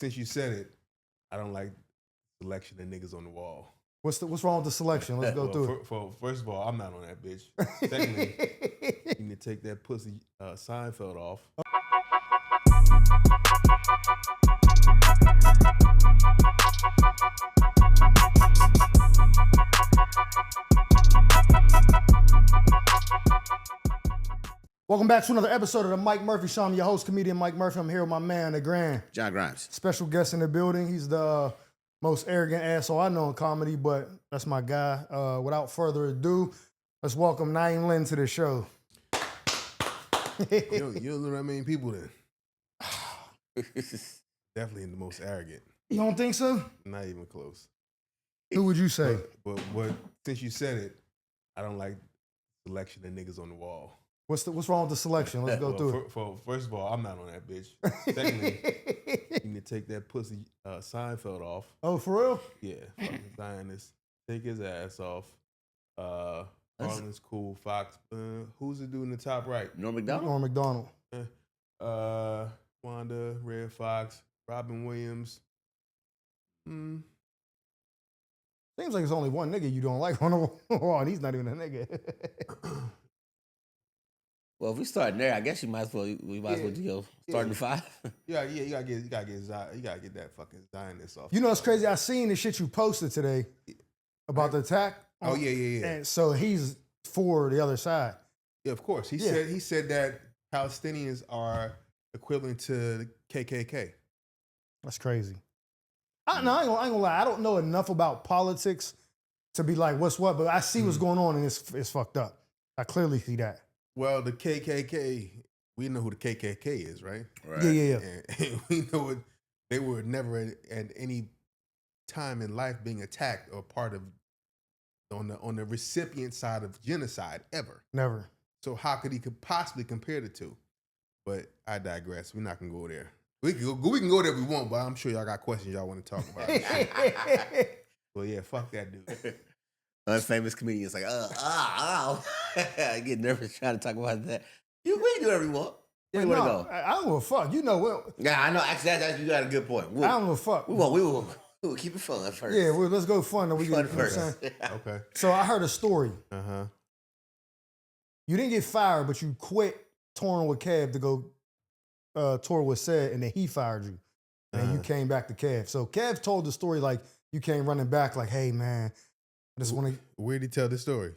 since you said it, I don't like selection of niggas on the wall. What's wrong with the selection? Let's go through it. First of all, I'm not on that bitch. Secondly, you need to take that pussy Seinfeld off. Welcome back to another episode of the Mike Murphy Show. I'm your host, comedian Mike Murphy. I'm here with my man, the Grand. John Grimes. Special guest in the building. He's the most arrogant asshole I know in comedy, but that's my guy. Without further ado, let's welcome Naim Lynn to the show. You don't know that many people then. Definitely the most arrogant. You don't think so? Not even close. Who would you say? But since you said it, I don't like selection of niggas on the wall. What's wrong with the selection? Let's go through it. First of all, I'm not on that bitch. Secondly, you need to take that pussy Seinfeld off. Oh, for real? Yeah, fucking Zionist. Take his ass off. Harlan's cool. Fox. Who's the dude in the top right? Norm Macdonald? Norm Macdonald. Wanda, Red Fox, Robin Williams. Seems like it's only one nigga you don't like on the wall, and he's not even a nigga. Well, if we start there, I guess we might as well do starting to five. Yeah, you gotta get that fucking Zionist off. You know, it's crazy. I seen the shit you posted today about the attack. Oh yeah. And so he's for the other side. Yeah, of course. He said that Palestinians are equivalent to the KKK. That's crazy. I ain't gonna lie. I don't know enough about politics to be like what's what, but I see what's going on and it's fucked up. I clearly see that. Well, the KKK, we know who the KKK is, right? Right. Yeah. And we know they were never at any time in life being attacked or part of on the recipient side of genocide ever. Never. So how could he possibly compare the two? But I digress. We're not gonna go there. We can go there if we want, but I'm sure y'all got questions y'all want to talk about. Well, yeah, fuck that dude. Us famous comedians like, I get nervous trying to talk about that. We can do whatever you want. Where you want to go? I don't give a fuck. You know what? Yeah, I know. Actually, you got a good point. I don't give a fuck. We will keep it fun at first. Yeah, let's go fun. Then we fun get first. Okay. So I heard a story. Uh-huh. You didn't get fired, but you quit touring with Kev to go tour with Said, and then he fired you. And you came back to Kev. So Kev told the story like you came running back like, hey, man, I just want to... Where'd he tell the story?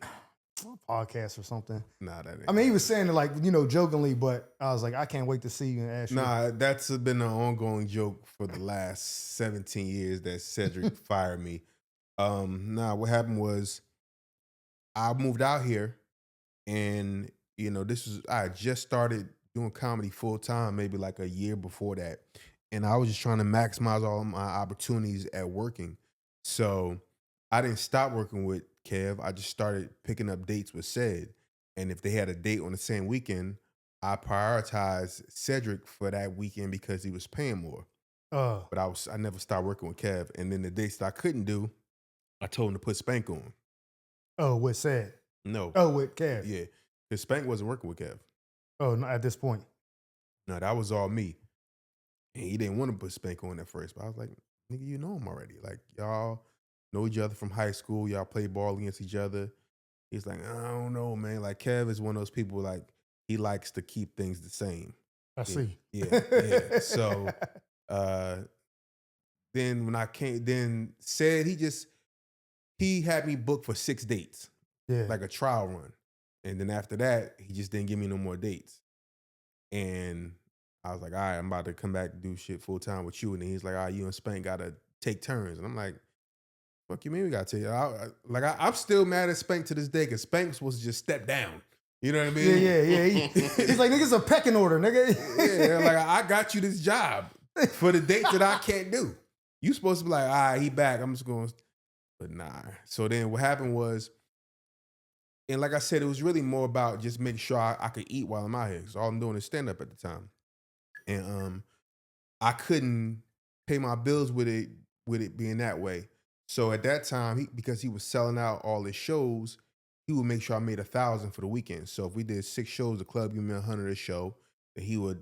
Podcast or something. Nah, that ain't. I mean, he was saying it like, jokingly, but I was like, I can't wait to see you and ask you. Nah, that's been an ongoing joke for the last 17 years that Cedric fired me. What happened was I moved out here and, I had just started doing comedy full time, maybe like a year before that. And I was just trying to maximize all of my opportunities at working. So I didn't stop working with Kev. I just started picking up dates with Ced. And if they had a date on the same weekend, I prioritized Cedric for that weekend because he was paying more. But I never stopped working with Kev. And then the dates that I couldn't do, I told him to put Spank on. Oh, with Ced? No. Oh, with Kev? Yeah. Because Spank wasn't working with Kev. Oh, not at this point. No, that was all me. And he didn't want to put Spank on at first. But I was like, nigga, you know him already. Like, y'all know each other from high school. Y'all play ball against each other. He's like, I don't know, man. Like, Kev is one of those people, like, he likes to keep things the same. I see. Yeah. So then when I Said he had me booked for 6 dates. Yeah. Like a trial run. And then after that, he just didn't give me no more dates. And I was like, all right, I'm about to come back and do shit full time with you. And then he's like, all right, you and Spank got to take turns. And I'm like, fuck you mean we got to take? I'm still mad at Spank to this day because Spank was supposed to just step down. You know what I mean? Yeah. He's like, nigga's a pecking order, nigga. Yeah, like I got you this job for the dates that I can't do. You supposed to be like, all right, he back. I'm just going, but nah. So then what happened was, and like I said, it was really more about just making sure I could eat while I'm out here. So all I'm doing is stand up at the time. And I couldn't pay my bills with it being that way. So at that time, because he was selling out all his shows, he would make sure I made $1,000 for the weekend. So if we did 6 shows, the club give me $100 a show, and he would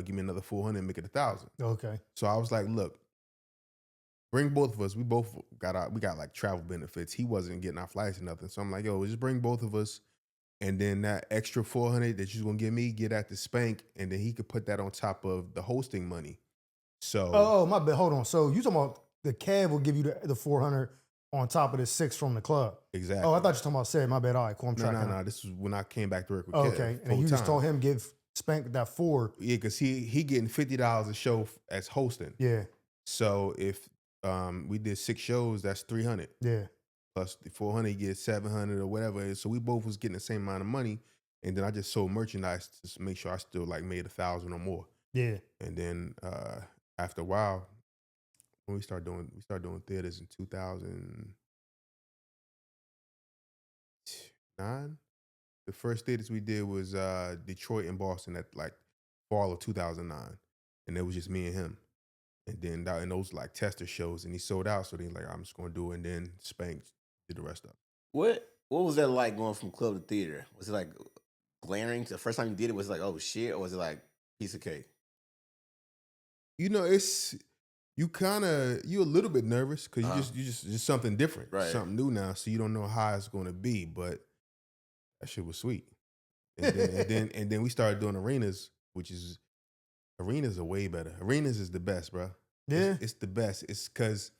give me another 400 and make it 1,000. Okay. So I was like, look, bring both of us. We both got like travel benefits. He wasn't getting our flights or nothing. So I'm like, yo, just bring both of us. And then that extra 400 that you're gonna give me, get at the Spank, and then he could put that on top of the hosting money. So Oh, my bad. Hold on. So you talking about the cab will give you the 400 on top of the 6 from the club? exactly. Oh, I thought you were talking about said. My bad. All right, cool. I'm no, tracking. no. This was when I came back to work with Oh, Kev, okay. And you just told him give Spank that 4. Yeah, because he getting $50 a show as hosting. Yeah. So if we did 6 shows, that's 300. Yeah. Plus the 400, he gets 700 or whatever. So we both was getting the same amount of money. And then I just sold merchandise to make sure I still like made 1,000 or more. Yeah. And then after a while, when we started doing theaters in 2009. The first theaters we did was Detroit and Boston at like fall of 2009, and it was just me and him. And then and those like tester shows, and he sold out. So then like I'm just gonna do it, and then Spank did the rest of it. What was that like going from club to theater? Was it like glaring? The first time you did it, was it like, oh shit, or was it like piece of cake? You know, you're a little bit nervous because you just something different, Right. something new now. So you don't know how it's gonna be, but that shit was sweet. And then we started doing arenas, arenas are way better. Arenas is the best, bro. Yeah. It's the best. It's because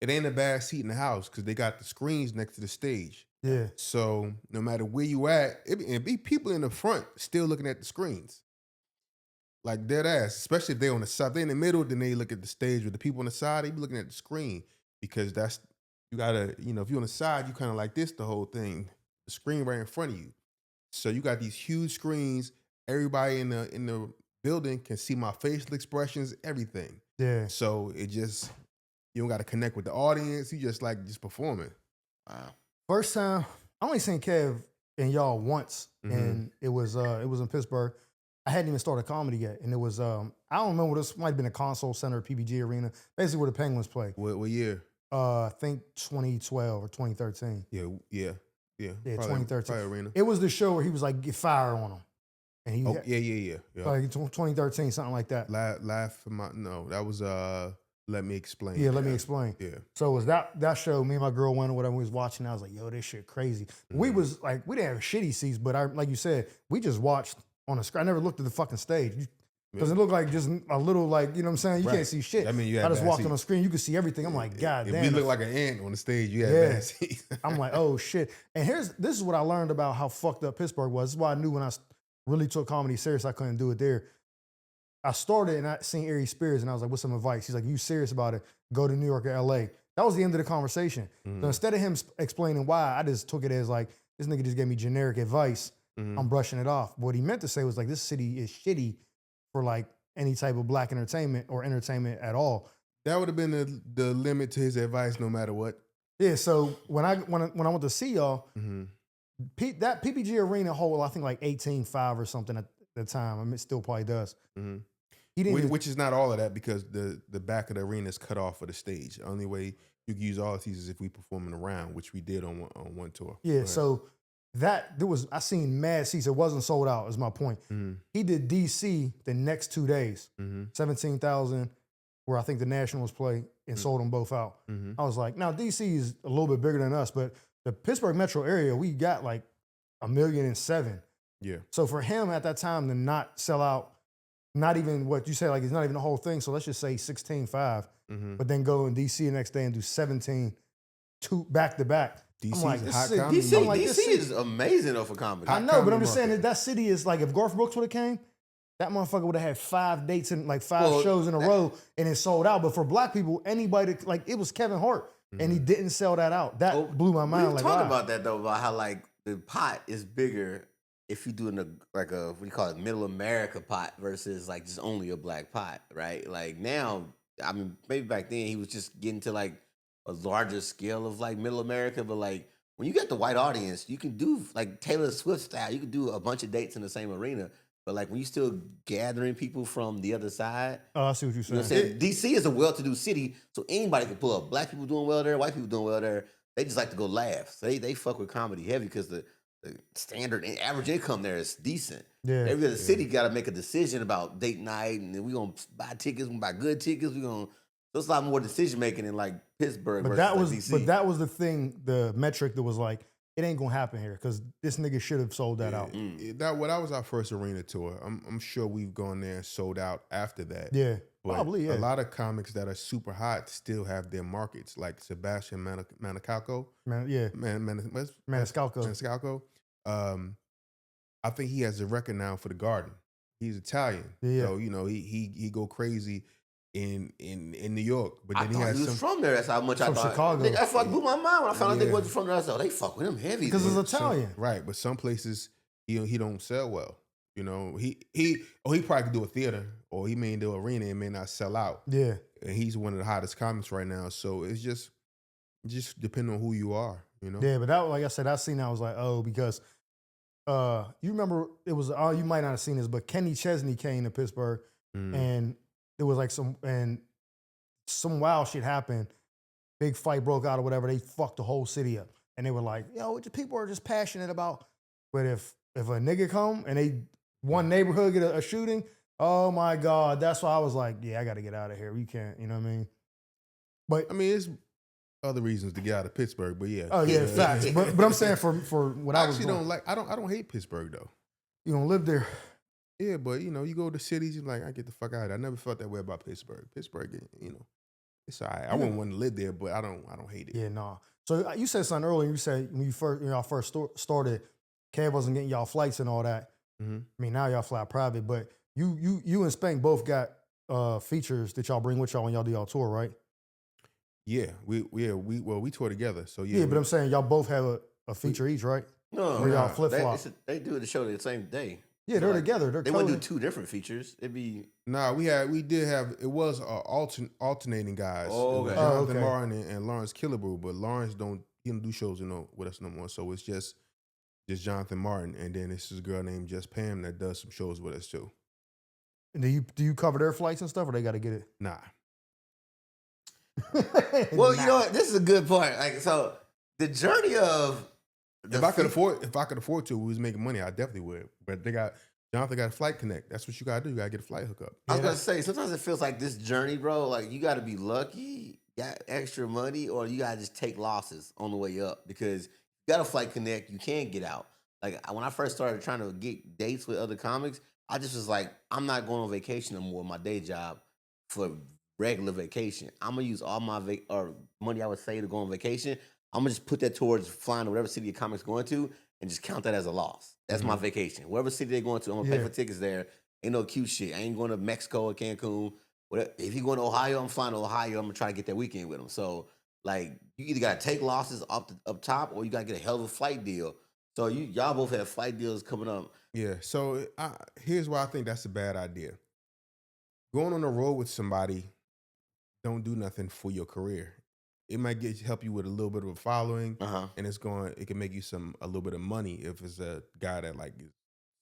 it ain't a bad seat in the house because they got the screens next to the stage. Yeah. So no matter where you at, it be people in the front still looking at the screens. Like dead ass, especially if they on the side. If they in the middle, then they look at the stage. With the people on the side, they be looking at the screen because you gotta, if you're on the side, you kind of like this the whole thing. The screen right in front of you. So you got these huge screens. Everybody in the building can see my facial expressions, everything. Yeah. So you don't got to connect with the audience. You just performing. Wow. First time, I only seen Kev and y'all once, Mm-hmm. and it was in Pittsburgh. I hadn't even started comedy yet, and it was I don't remember. This might have been a Console Center, PBG Arena, basically where the Penguins play. What year? I think 2012 or 2013. Yeah. Yeah, Probably, 2013. Probably arena. It was the show where he was like, get fire on him. And he Yeah. like 2013, something like that. Laugh for that was Let Me Explain. Yeah, Let Me Explain. Yeah. So it was that show, me and my girl went or whatever, we was watching. I was like, yo, this shit crazy. Mm-hmm. We was like, we didn't have shitty seats, but like you said, we just watched on the screen. I never looked at the fucking stage. Because it looked like just a little like, you know what I'm saying? You can't see shit. I mean, you had I just bad walked on the seats. screen, you could see everything. I'm like, God If damn. we look like an ant on the stage, you had Yeah. bad seats. I'm like, oh shit. And this is what I learned about how fucked up Pittsburgh was. This is why I knew when I really took comedy serious, I couldn't do it there. I started and I seen Ari Spears and I was like, what's some advice? He's like, you serious about it? Go to New York or LA. That was the end of the conversation. So instead of him explaining why, I just took it as like, this nigga just gave me generic advice. I'm brushing it off. What he meant to say was like, this city is shitty for like any type of black entertainment or entertainment at all. That would have been the limit to his advice, no matter what. Yeah. So when I went to see y'all, that PPG Arena hold, I think like 18.5 or something at the time. I mean, it still probably does. He didn't. Which is not all of that because the back of the arena is cut off for the stage. The only way you can use all of these is if we performing around, which we did on one tour. Yeah. So I seen mad seats. It wasn't sold out. Is my point. He did DC the next 2 days, 17,000, where I think the Nationals play, and sold them both out. I was like, now DC is a little bit bigger than us, but the Pittsburgh metro area, we got like 1,000,007. Yeah. So for him at that time to not sell out, not even what you say, like it's not even the whole thing. So let's just say 16.5, but then go in DC the next day and do 17, 2 back to back. DC's I'm like, a this hot is- comedy DC, I'm like, market. this DC is amazing though for comedy. I know, but I'm comedy just saying market. that city is like if Garth Brooks would have came, that motherfucker would have had 5 dates and like 5 Well, shows in a row and it sold out. But for black people, anybody like it was Kevin Hart and he didn't sell that out. That blew my We mind. were Like, talking wow. about that though, about how like the pot is bigger if you do what do you call it, middle America pot versus like just only a black pot, right? Like now, I mean, maybe back then he was just getting to like a larger scale of like middle America, but like when you get the white audience, you can do like Taylor Swift style. You can do a bunch of dates in the same arena, but like when you still gathering people from the other side. Oh, I see what you're You know saying. what I'm saying? DC is a well-to-do city, so anybody can pull up. Black people doing well there, white people doing well there. They just like to go laugh. So they fuck with comedy heavy because the standard and average income there is decent. Yeah. Every other city got to make a decision about date night, and then we gonna buy tickets, we buy good tickets. We gonna. So it's a lot more decision making in like Pittsburgh But versus that was like DC. but that was the thing, the metric that was like, it ain't gonna happen here because this nigga should have sold that out. That was our first arena tour. I'm sure we've gone there and sold out after that. Yeah, But probably. Yeah, a lot of comics that are super hot still have their markets, like Sebastian Maniscalco. man. Yeah, Maniscalco. Maniscalco. I think he has a record now for the Garden. He's Italian, Yeah. so he go crazy in New York. But I then he thought has he was some from there. That's how much I From thought. Chicago. Nigga, that's what blew my mind when I found out they Yeah. wasn't from there. I said, oh, they fuck with him heavy. Because it's some- Italian. right? But some places he don't sell well. He probably could do a theater or he may do an arena and may not sell out. Yeah, And he's one of the hottest comics right now. So it's just depending on who you are, yeah. But that, like I said, I seen that, I was like, oh, because you remember it was, you might not have seen this, but Kenny Chesney came to Pittsburgh and there was like some wild shit happened. Big fight broke out or whatever. They fucked the whole city up, and they were like, "Yo, people are just passionate about." But if a nigga come and one neighborhood get a shooting, oh my god, that's why I was like, "Yeah, I got to get out of here. We can't," you know what I mean? But I mean, it's other reasons to get out of Pittsburgh, but yeah. oh yeah, facts. But I'm saying for what I was actually doing, don't like. I don't hate Pittsburgh though. you don't live there. Yeah, but you go to cities, you're like, I get the fuck out of here. I never felt that way about Pittsburgh. Pittsburgh, it's all right. I wouldn't want to live there, but I don't hate it. Yeah, nah. So you said something earlier. You said when y'all first started, Kev wasn't getting y'all flights and all that. Mm-hmm. I mean, now y'all fly private, but you and Spank both got features that y'all bring with y'all when y'all do y'all tour, right? Yeah, we tour together. So Yeah, but I'm saying y'all both have a feature each, right? No, Or y'all flip flop. They do the show the same day. Yeah, they're together. They wouldn't do two different features. It'd be we did have it was alternating guys. Oh, It was okay. Jonathan okay. Martin and Lawrence Killebrew, but Lawrence don't do shows with us no more. So it's just Jonathan Martin, and then it's this girl named Just Pam that does some shows with us too. And do you cover their flights and stuff, or they got to get it? Nah. well, you know what? This is a good point. Like, so the journey of If I could afford to, we was making money, I definitely would. But Jonathan got a flight connect. That's what you gotta do. You gotta get a flight hookup. I was gonna say, sometimes it feels like this journey, bro. Like you got to be lucky, got extra money, or you gotta just take losses on the way up because you got a flight connect. You can't get out. Like when I first started trying to get dates with other comics, I just was like, I'm not going on vacation no more. My day job for regular vacation. I'm gonna use all my money I would say to go on vacation. I'm gonna just put that towards flying to whatever city your comic's going to, and just count that as a loss. That's my vacation. Wherever city they're going to, I'm gonna pay for tickets there. Ain't no cute shit. I ain't going to Mexico or Cancun. Whatever. If you going to Ohio, I'm flying to Ohio. I'm gonna try to get that weekend with them. So like, you either gotta take losses up top, or you gotta get a hell of a flight deal. So y'all both have flight deals coming up. Yeah. So here's why I think that's a bad idea. Going on the road with somebody don't do nothing for your career. It might help you with a little bit of a following, and it can make you a little bit of money if it's a guy that like is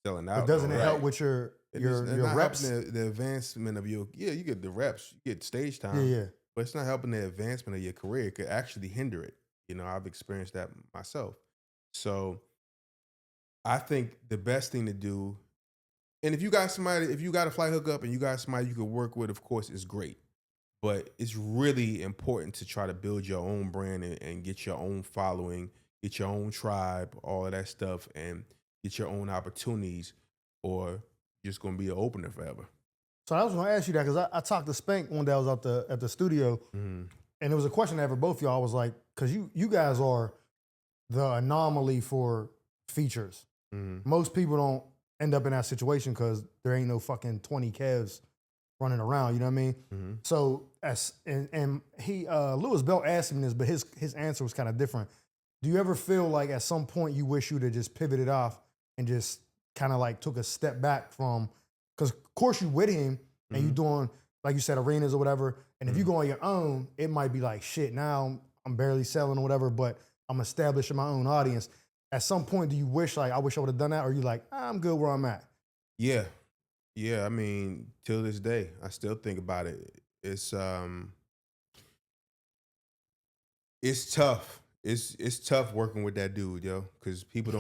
selling out. But doesn't it help with your reps? The advancement of you get the reps, you get stage time. Yeah. But it's not helping the advancement of your career. It could actually hinder it. I've experienced that myself. So I think the best thing to do, and if you got a flight hookup and you got somebody you could work with, of course, it's great. But it's really important to try to build your own brand and get your own following, get your own tribe, all of that stuff, and get your own opportunities, or you're just going to be an opener forever. So I was going to ask you that because I talked to Spank one day. I was at the studio, Mm-hmm. and there was a question I had for both y'all. I was like, because you guys are the anomaly for features. Mm-hmm. Most people don't end up in that situation because there ain't no fucking 20 Kevs running around. You know what I mean? Mm-hmm. So he Lewis Bell asked him this, but his answer was kind of different. Do you ever feel like at some point you wish you'd have just pivoted off and just kind of like took a step back from? Because of course you with him and you doing, like you said, arenas or whatever. And if you go on your own, it might be like, shit, now I'm barely selling or whatever, but I'm establishing my own audience. At some point, do you wish, like, I wish I would have done that? Or are you like, I'm good where I'm at? Yeah. Yeah, I mean, till this day, I still think about it. It's tough. it's tough working with that dude, yo, because people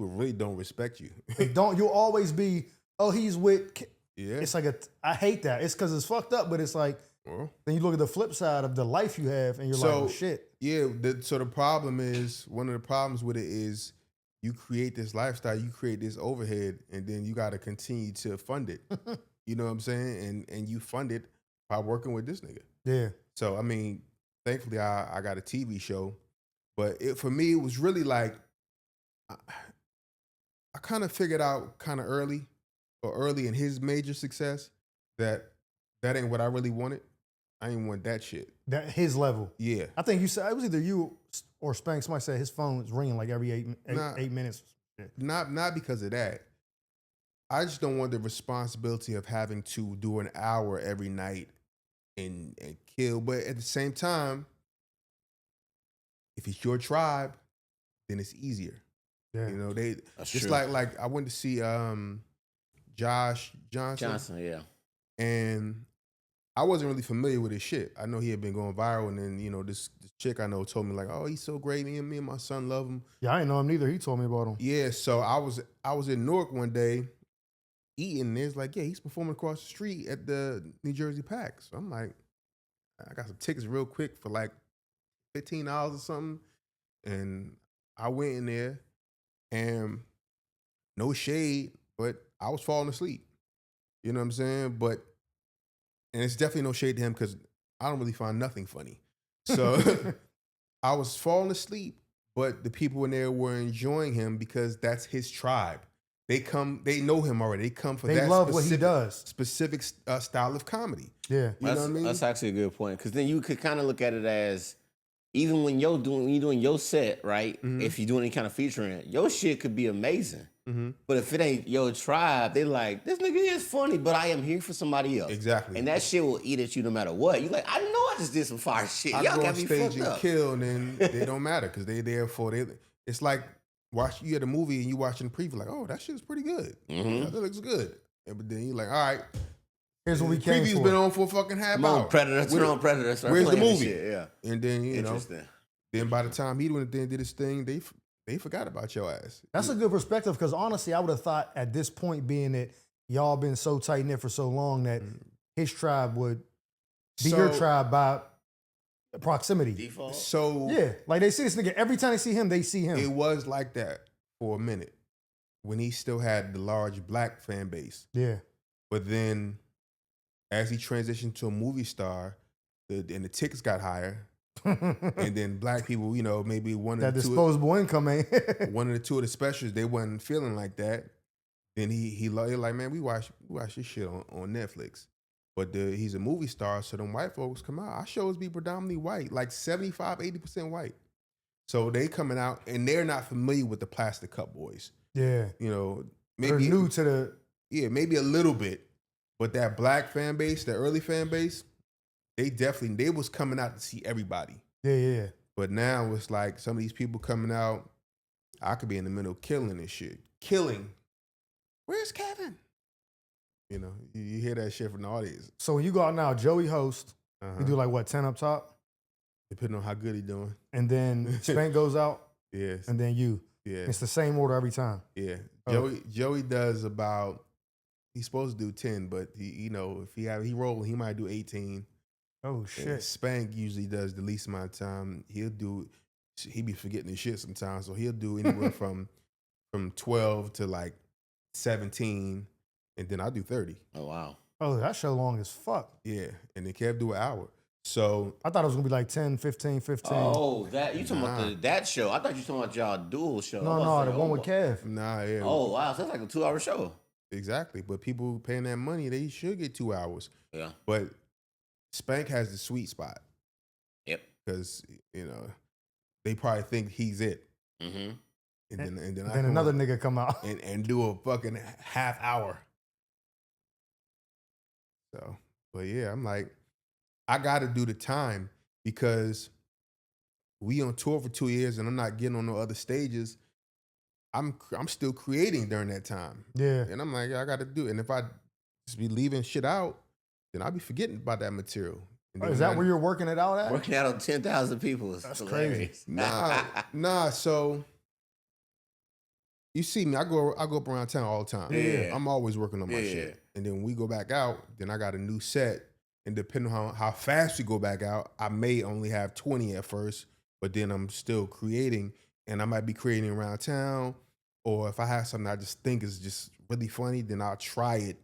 really don't respect you. You'll always be, oh, he's with. Yeah. It's like I hate that. It's because it's fucked up, but it's like, Well, then you look at the flip side of the life you have, and you're like, oh shit. Yeah. So the problem is, one of the problems with it is, you create this lifestyle, you create this overhead, and then you got to continue to fund it. You know what I'm saying? And you fund it by working with this nigga. Yeah. So I mean, thankfully I got a TV show, but for me it was really like I kind of figured out kind of early in his major success that ain't what I really wanted. I ain't want that shit. That his level. Yeah. I think you said it was either you or Spank. Somebody said his phone was ringing like every eight minutes. Not because of that. I just don't want the responsibility of having to do an hour every night and kill. But at the same time, if it's your tribe, then it's easier. Yeah. You know, they That's just true. like I went to see Josh Johnson. Yeah. And I wasn't really familiar with his shit. I know he had been going viral, and then, you know, this chick I know told me like, oh, he's so great. Me and my son love him. Yeah, I didn't know him neither. He told me about him. Yeah, so I was in Newark one day eating, and it's like, yeah, he's performing across the street at the New Jersey PAX. So I'm like, I got some tickets real quick for like $15 or something. And I went in there, and no shade, but I was falling asleep. You know what I'm saying? And it's definitely no shade to him because I don't really find nothing funny. So I was falling asleep, but the people in there were enjoying him because that's his tribe. They know him already. They come for They that love what he does. specific style of comedy. Yeah. You know what I mean? That's actually a good point, because then you could kind of look at it as, even when you're doing your set, right? Mhm. If you're doing any kind of featuring, your shit could be amazing. Mm-hmm. But if it ain't your tribe, they like, this nigga is funny, but I am here for somebody else. Exactly. And that shit will eat at you no matter what. You like, I know I just did some fire shit. I Y'all go got on me stage fucked and up. kill, and then they don't matter because they there for they. It's like you at a movie and you watching the preview, like, oh, that shit's pretty good. Mhm. Yeah, that looks good. But then you're like, all right, Here's what we the came preview's for. been on for a fucking half Come hour. on, Predator. Turn on Predator. Start where's the playing this movie? shit, yeah. And then you know, Interesting. then by the time he went and did his thing, they forgot about your ass. That's a good perspective because honestly, I would have thought at this point, being that y'all been so tight knit for so long, that his tribe would be your tribe by proximity. Default. So Yeah, like they see this nigga every time they see him, they see him. it was like that for a minute when he still had the large black fan base. Yeah, But then, as he transitioned to a movie star, and the tickets got higher, and then black people, you know, maybe one that of the two, disposable income, man. one of the two of the specials, they wasn't feeling like that. Then he like, man, we watch this shit on Netflix. But he's a movie star, so them white folks come out. Our shows be predominantly white, like 75, 80% white. So they coming out, and they're not familiar with the Plastic Cup Boys. Yeah, You know, they're maybe new to the. yeah, maybe a little bit, but that black fan base, the early fan base, they was coming out to see everybody. Yeah. But now it's like some of these people coming out, I could be in the middle killing this shit. Killing. Where's Kevin? You know, you hear that shit from the audience. So when you go out now, Joey host. Uh-huh. You do like what, 10 up top, Depending on how good he doing. and then Spank goes out, Yes. and then you. Yeah. It's the same order every time. Yeah. Oh. Joey does about, he's supposed to do 10, but he if he rolling, he might do 18. Oh shit. Spank usually does the least amount of time. He be forgetting his shit sometimes, so he'll do anywhere from 12 to like 17, and then I do 30. Oh, wow. Oh, that show long as fuck. Yeah, and then Kev do an hour. So I thought it was gonna be like 10, 15, 15. Oh, that you talking Nah. about that show? I thought you talking about y'all dual show. I no, was no, like, the one oh, with Kev. nah, yeah, Oh, wow. So that's like a 2-hour show. exactly. But people paying that money, they should get 2 hours. Yeah. But Spank has the sweet spot Yep. because they probably think he's it, Mm-hmm. and then I Then come another up nigga come out. and do a fucking half hour. So, but yeah, I'm like, I got to do the time because we on tour for 2 years and I'm not getting on no other stages. I'm still creating during that time, Yeah. and I'm like, I got to do it. And if I just be leaving shit out, then I'll be forgetting about that material. And Is that where you're working it out at? Working out on 10,000 people is That's hilarious. Nah. So you see me, I go up around town all the time. Yeah. I'm always working on my shit. And then when we go back out, then I got a new set. And depending on how fast we go back out, I may only have 20 at first, but then I'm still creating, and I might be creating around town. Or if I have something I just think is just really funny, then I'll try it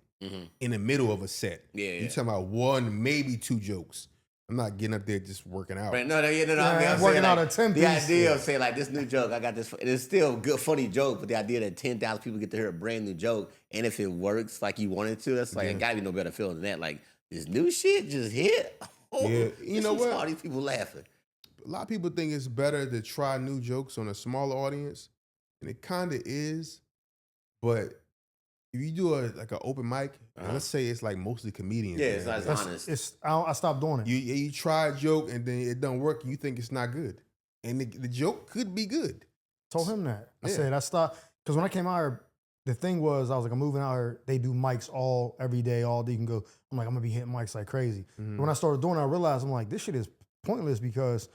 in the middle of a set. You talking about one, maybe two jokes. I'm not getting up there just working out. Right, no, I mean, I'm working out a 10 the piece. idea of saying like this new joke, I got this. It's still a good, funny joke, but the idea that 10,000 people get to hear a brand new joke, and if it works like you want it to, that's like it gotta be no better feeling than that. Like this new shit just hit. Oh, you know what? All these people laughing. A lot of people think it's better to try new jokes on a smaller audience, and it kind of is. But if you do an open mic, and let's say it's like mostly comedians. Yeah, it's not as honest. I stopped doing it. You try a joke and then it don't work, and you think it's not good, and the joke could be good. Told him that. I said I stopped because when I came out here, the thing was I was like, I'm moving out here. They do mics every day, all day. You can go. I'm like, I'm gonna be hitting mics like crazy. When I started doing it, I realized I'm like, this shit is pointless because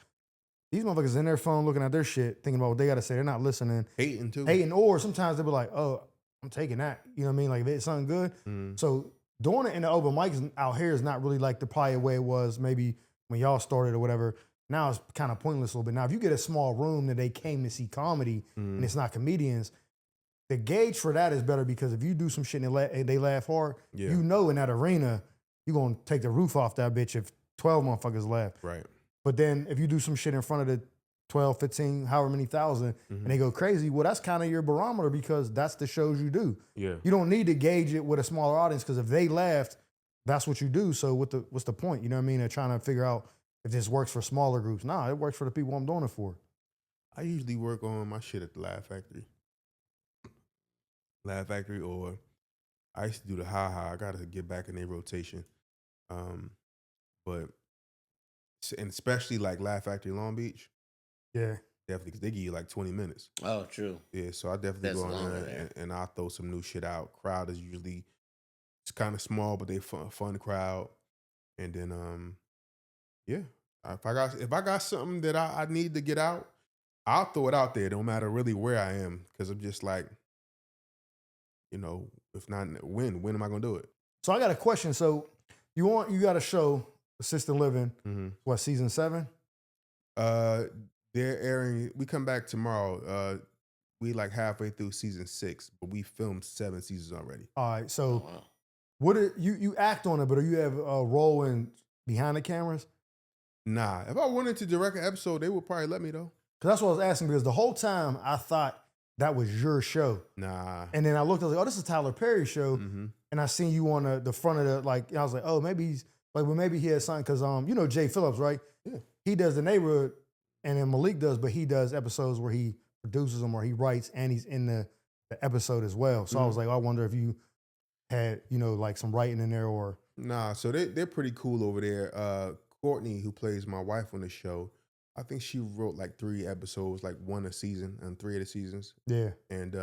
these motherfuckers in their phone looking at their shit, thinking about what they gotta say. They're not listening. Hating too. Or sometimes they'll be like, oh, I'm taking that. You know what I mean? Like if it's something good. So doing it in the open mics out here is not really like the probably way it was maybe when y'all started or whatever. Now it's kind of pointless a little bit. Now if you get a small room that they came to see comedy and it's not comedians, the gauge for that is better because if you do some shit and they laugh hard, you know in that arena, you're gonna take the roof off that bitch if 12 motherfuckers laugh. Right. But then if you do some shit in front of the 12, 15, however many thousand, and they go crazy, well, that's kind of your barometer because that's the shows you do. Yeah. You don't need to gauge it with a smaller audience because if they laughed, that's what you do. So what's the point? You know what I mean? They're trying to figure out if this works for smaller groups. Nah, it works for the people I'm doing it for. I usually work on my shit at the Laugh Factory, or I used to do the Ha. I got to get back in their rotation. But and especially like Laugh Factory Long Beach. Yeah. Definitely, because they give you like 20 minutes. Oh, true. Yeah, so I definitely go on there and I'll throw some new shit out. Crowd is usually, it's kind of small, but they fun crowd. And then, if I got something that I need to get out, I'll throw it out there. It don't matter really where I am, because I'm just like, if not when am I gonna do it? So I got a question. So you got a show, Assisted Living, what, season 7? They're airing. We come back tomorrow. We like halfway through season 6, but we filmed 7 seasons already. All right. So what you act on it, but do you have a role in behind the cameras? Nah. If I wanted to direct an episode, they would probably let me though. Because that's what I was asking. Because the whole time I thought that was your show. Nah. And then I looked. I was like, oh, this is Tyler Perry's show. And I seen you on the front of the I was like, oh, maybe he's like, well, maybe he has something. Because Jay Phillips, right? Yeah. He does The Neighborhood. And then Malik does, but he does episodes where he produces them or he writes and he's in the episode as well. So I was like, I wonder if you had, like some writing in there or. Nah, so they're pretty cool over there. Courtney, who plays my wife on the show, I think she wrote like 3 episodes, like 1 a season and 3 of the seasons. Yeah. And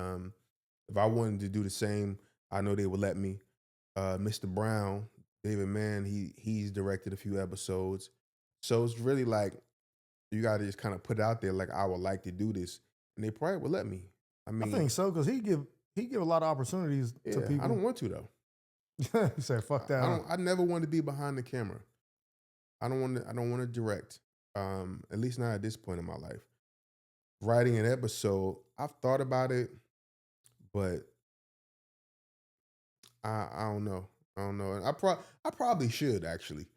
if I wanted to do the same, I know they would let me. Mr. Brown, David Mann, he's directed a few episodes. So it's really like, you got to just kind of put it out there like, I would like to do this. And they probably would let me. I mean, I think so, because he give a lot of opportunities to people. I don't want to, though. You said, fuck that. I never want to be behind the camera. I don't want to direct. At least not at this point in my life. Writing an episode, I've thought about it, but I don't know. And I probably should, actually.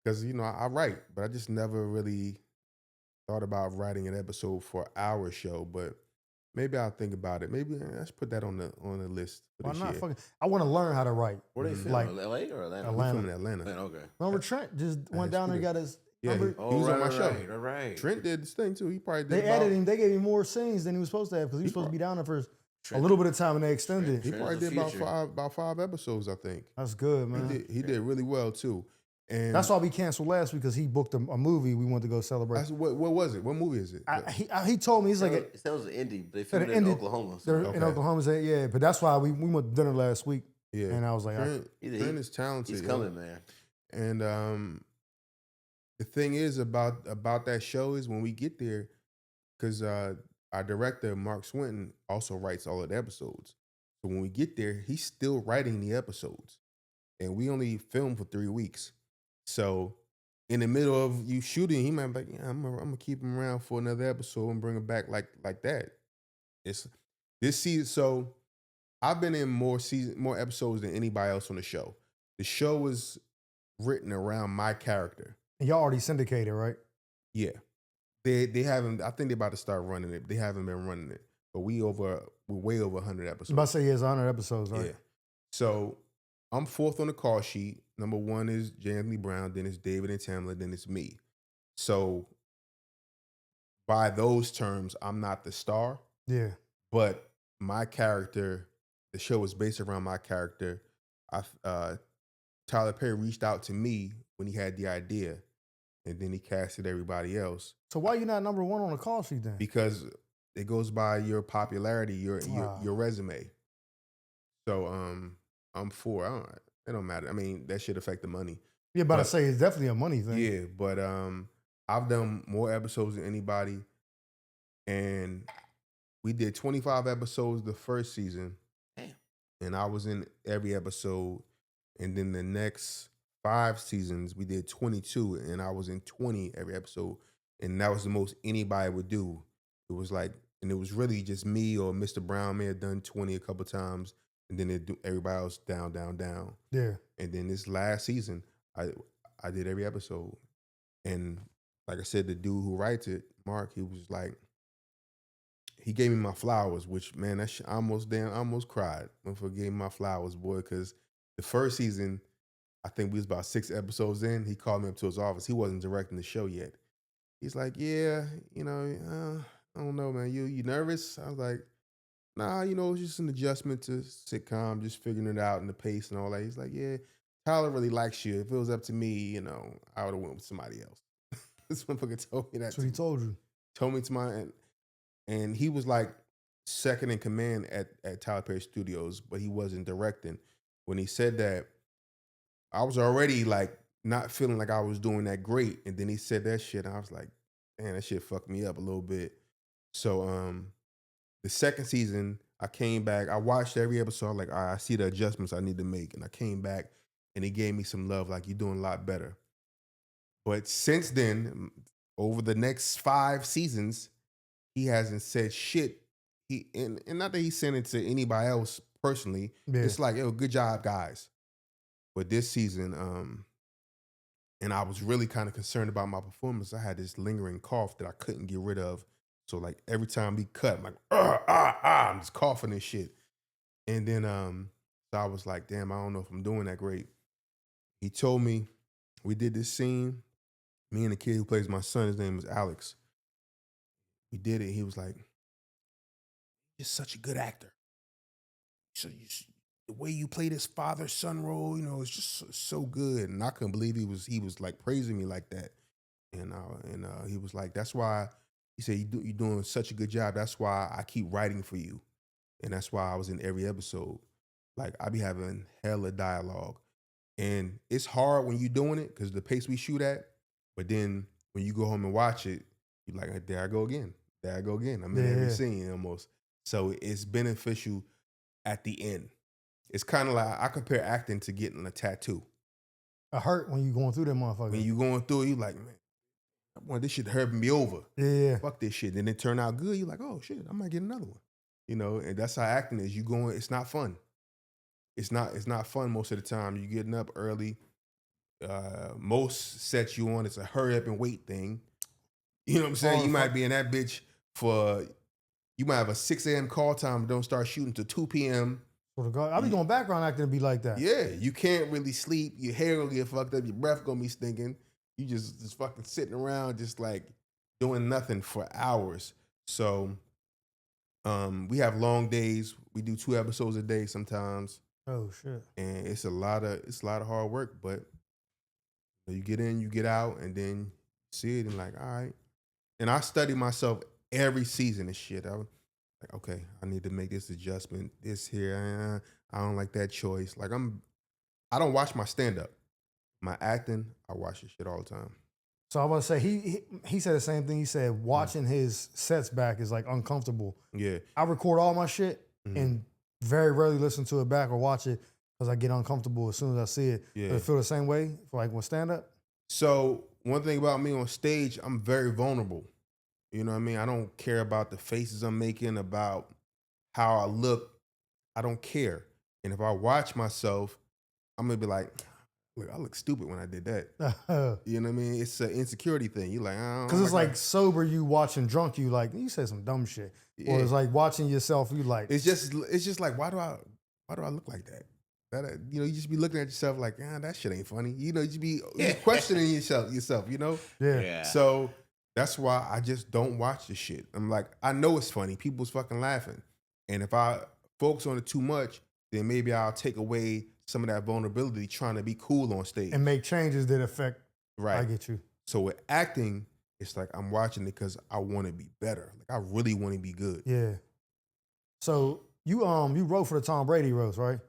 Because, I write, but I just never really thought about writing an episode for our show, but maybe I'll think about it. Maybe let's put that on the list for this year. I want to learn how to write. Where they film? Like LA or Atlanta? We film in Atlanta. Okay. Remember Trent just went down there and got his. Yeah, he was on my show. Right. Trent did this thing too. He probably did. They added him. They gave him more scenes than he was supposed to have because he was supposed to be down there for a little bit of time and they extended. He probably did about five episodes, I think. That's good, man. He did really well too. And that's why we canceled last week because he booked a movie we wanted to go celebrate. What was it? What movie is it? He told me, he's like... It was an indie, but they filmed it in Oklahoma. So. In Oklahoma, yeah. But that's why we went to dinner last week. Yeah. And I was like... Trent is talented. He's coming, man. And the thing is about that show is when we get there, because our director Mark Swinton also writes all of the episodes. So when we get there, he's still writing the episodes, and we only filmed for 3 weeks. So in the middle of you shooting, he might be like, "Yeah, I'm gonna keep him around for another episode and bring him back like that." It's this season. So I've been in more episodes than anybody else on the show. The show was written around my character. And y'all already syndicated, right? Yeah. They haven't. I think they're about to start running it. They haven't been running it, but we're way over 100 I'm about to episodes. say it's 100 episodes, right? Yeah. So I'm fourth on the call sheet. Number one is J. Anthony Brown. Then it's David and Tamla. Then it's me. So by those terms, I'm not the star, Yeah. but my character. The show is based around my character. Tyler Perry reached out to me when he had the idea, and then he casted everybody else. So why you not number one on the call sheet then? Because it goes by your popularity, your Wow. your resume. So I'm four. It don't matter. I mean, that should affect the money. Yeah, about to But- say it's definitely a money thing. Yeah, but I've done more episodes than anybody, and we did 25 episodes the first season, Damn. and I was in every episode. And then the next 5 seasons, we did 22, and I was in 20 every episode, and that was the most anybody would do. It was like, and it was really just me or Mr. Brown may have done 20 a couple times, and then everybody else down. Yeah. And then this last season, I did every episode, and like I said, the dude who writes it, Mark, he was like, he gave me my flowers, which man, I almost cried when he gave me my flowers, boy, because the first season, I think we was about 6 episodes in. He called me up to his office. He wasn't directing the show yet. He's like, "Yeah, I don't know, man. You nervous?" I was like, "Nah, it's just an adjustment to sitcom, just figuring it out and the pace and all that." He's like, "Yeah, Tyler really likes you. If it was up to me, I would have went with somebody else." This motherfucker told me that. That's what he told you. Told me to and he was like second in command at Tyler Perry Studios, but he wasn't directing. When he said that, I was already like not feeling like I was doing that great. And then he said that shit, and I was like, man, that shit fucked me up a little bit. So the second season, I came back. I watched every episode. Like, all right, I see the adjustments I need to make. And I came back and he gave me some love, like, you're doing a lot better. But since then, over the next 5 seasons, he hasn't said shit. And not that he sent it to anybody else personally. Yeah. It's like, yo, good job, guys. But this season, and I was really kind of concerned about my performance. I had this lingering cough that I couldn't get rid of. So like every time we cut, I'm like, I'm just coughing and shit. And then so I was like, damn, I don't know if I'm doing that great. He told me, we did this scene, me and the kid who plays my son, his name is Alex. We did it. He was like, you're such a good actor. So the way you play this father-son role, it's just so good. And I couldn't believe he was like praising me like that. And he was like, that's why, he said, you're doing such a good job. That's why I keep writing for you. And that's why I was in every episode. Like, I be having hella dialogue. And it's hard when you're doing it because the pace we shoot at. But then when you go home and watch it, you're like, there I go again. There I go again. I'm in every scene almost. So it's beneficial at the end. It's kind of like, I compare acting to getting a tattoo. It hurt when you going through that motherfucker. When you going through it, you like, man, I want this shit to hurt me over. Yeah. Fuck this shit. Then it turned out good. You're like, oh shit, I might get another one. And that's how acting is. It's not fun. It's not fun most of the time. You're getting up early. Most sets you on, it's a hurry up and wait thing. You know what I'm saying? You might be in that bitch you might have a 6 a.m. call time and don't start shooting till 2 p.m. I be doing background acting and be like that. Yeah, you can't really sleep. Your hair gonna get fucked up. Your breath gonna be stinking. You just fucking sitting around just like doing nothing for hours. So we have long days. We do 2 episodes a day sometimes. Oh shit. And it's a lot of hard work, but you get in, you get out, and then you see it and like, all right. And I study myself every season and shit. I was like, okay, I need to make this adjustment. This here, I don't like that choice. Like I don't watch my stand-up. My acting, I watch this shit all the time. So I was gonna say he said the same thing. He said watching his sets back is like uncomfortable. Yeah. I record all my shit and very rarely listen to it back or watch it because I get uncomfortable as soon as I see it. Yeah. Does it feel the same way for like with stand up? So one thing about me on stage, I'm very vulnerable. You know what I mean? I don't care about the faces I'm making, about how I look. I don't care. And if I watch myself, I'm gonna be like, look, I look stupid when I did that. You know what I mean? It's an insecurity thing. You're like, oh, Because it's like sober you watching drunk you like you said some dumb shit. Yeah. Or it's like watching yourself you like it's just like why do I look like that? You know, you just be looking at yourself like, that shit ain't funny. You know, you be questioning yourself. You know. Yeah. So that's why I just don't watch the shit. I'm like, I know it's funny. People's fucking laughing, and if I focus on it too much, then maybe I'll take away some of that vulnerability trying to be cool on stage and make changes that affect. Right. I get you. So with acting, it's like I'm watching it because I want to be better. Like I really want to be good. Yeah. So you wrote for the Tom Brady roast, right?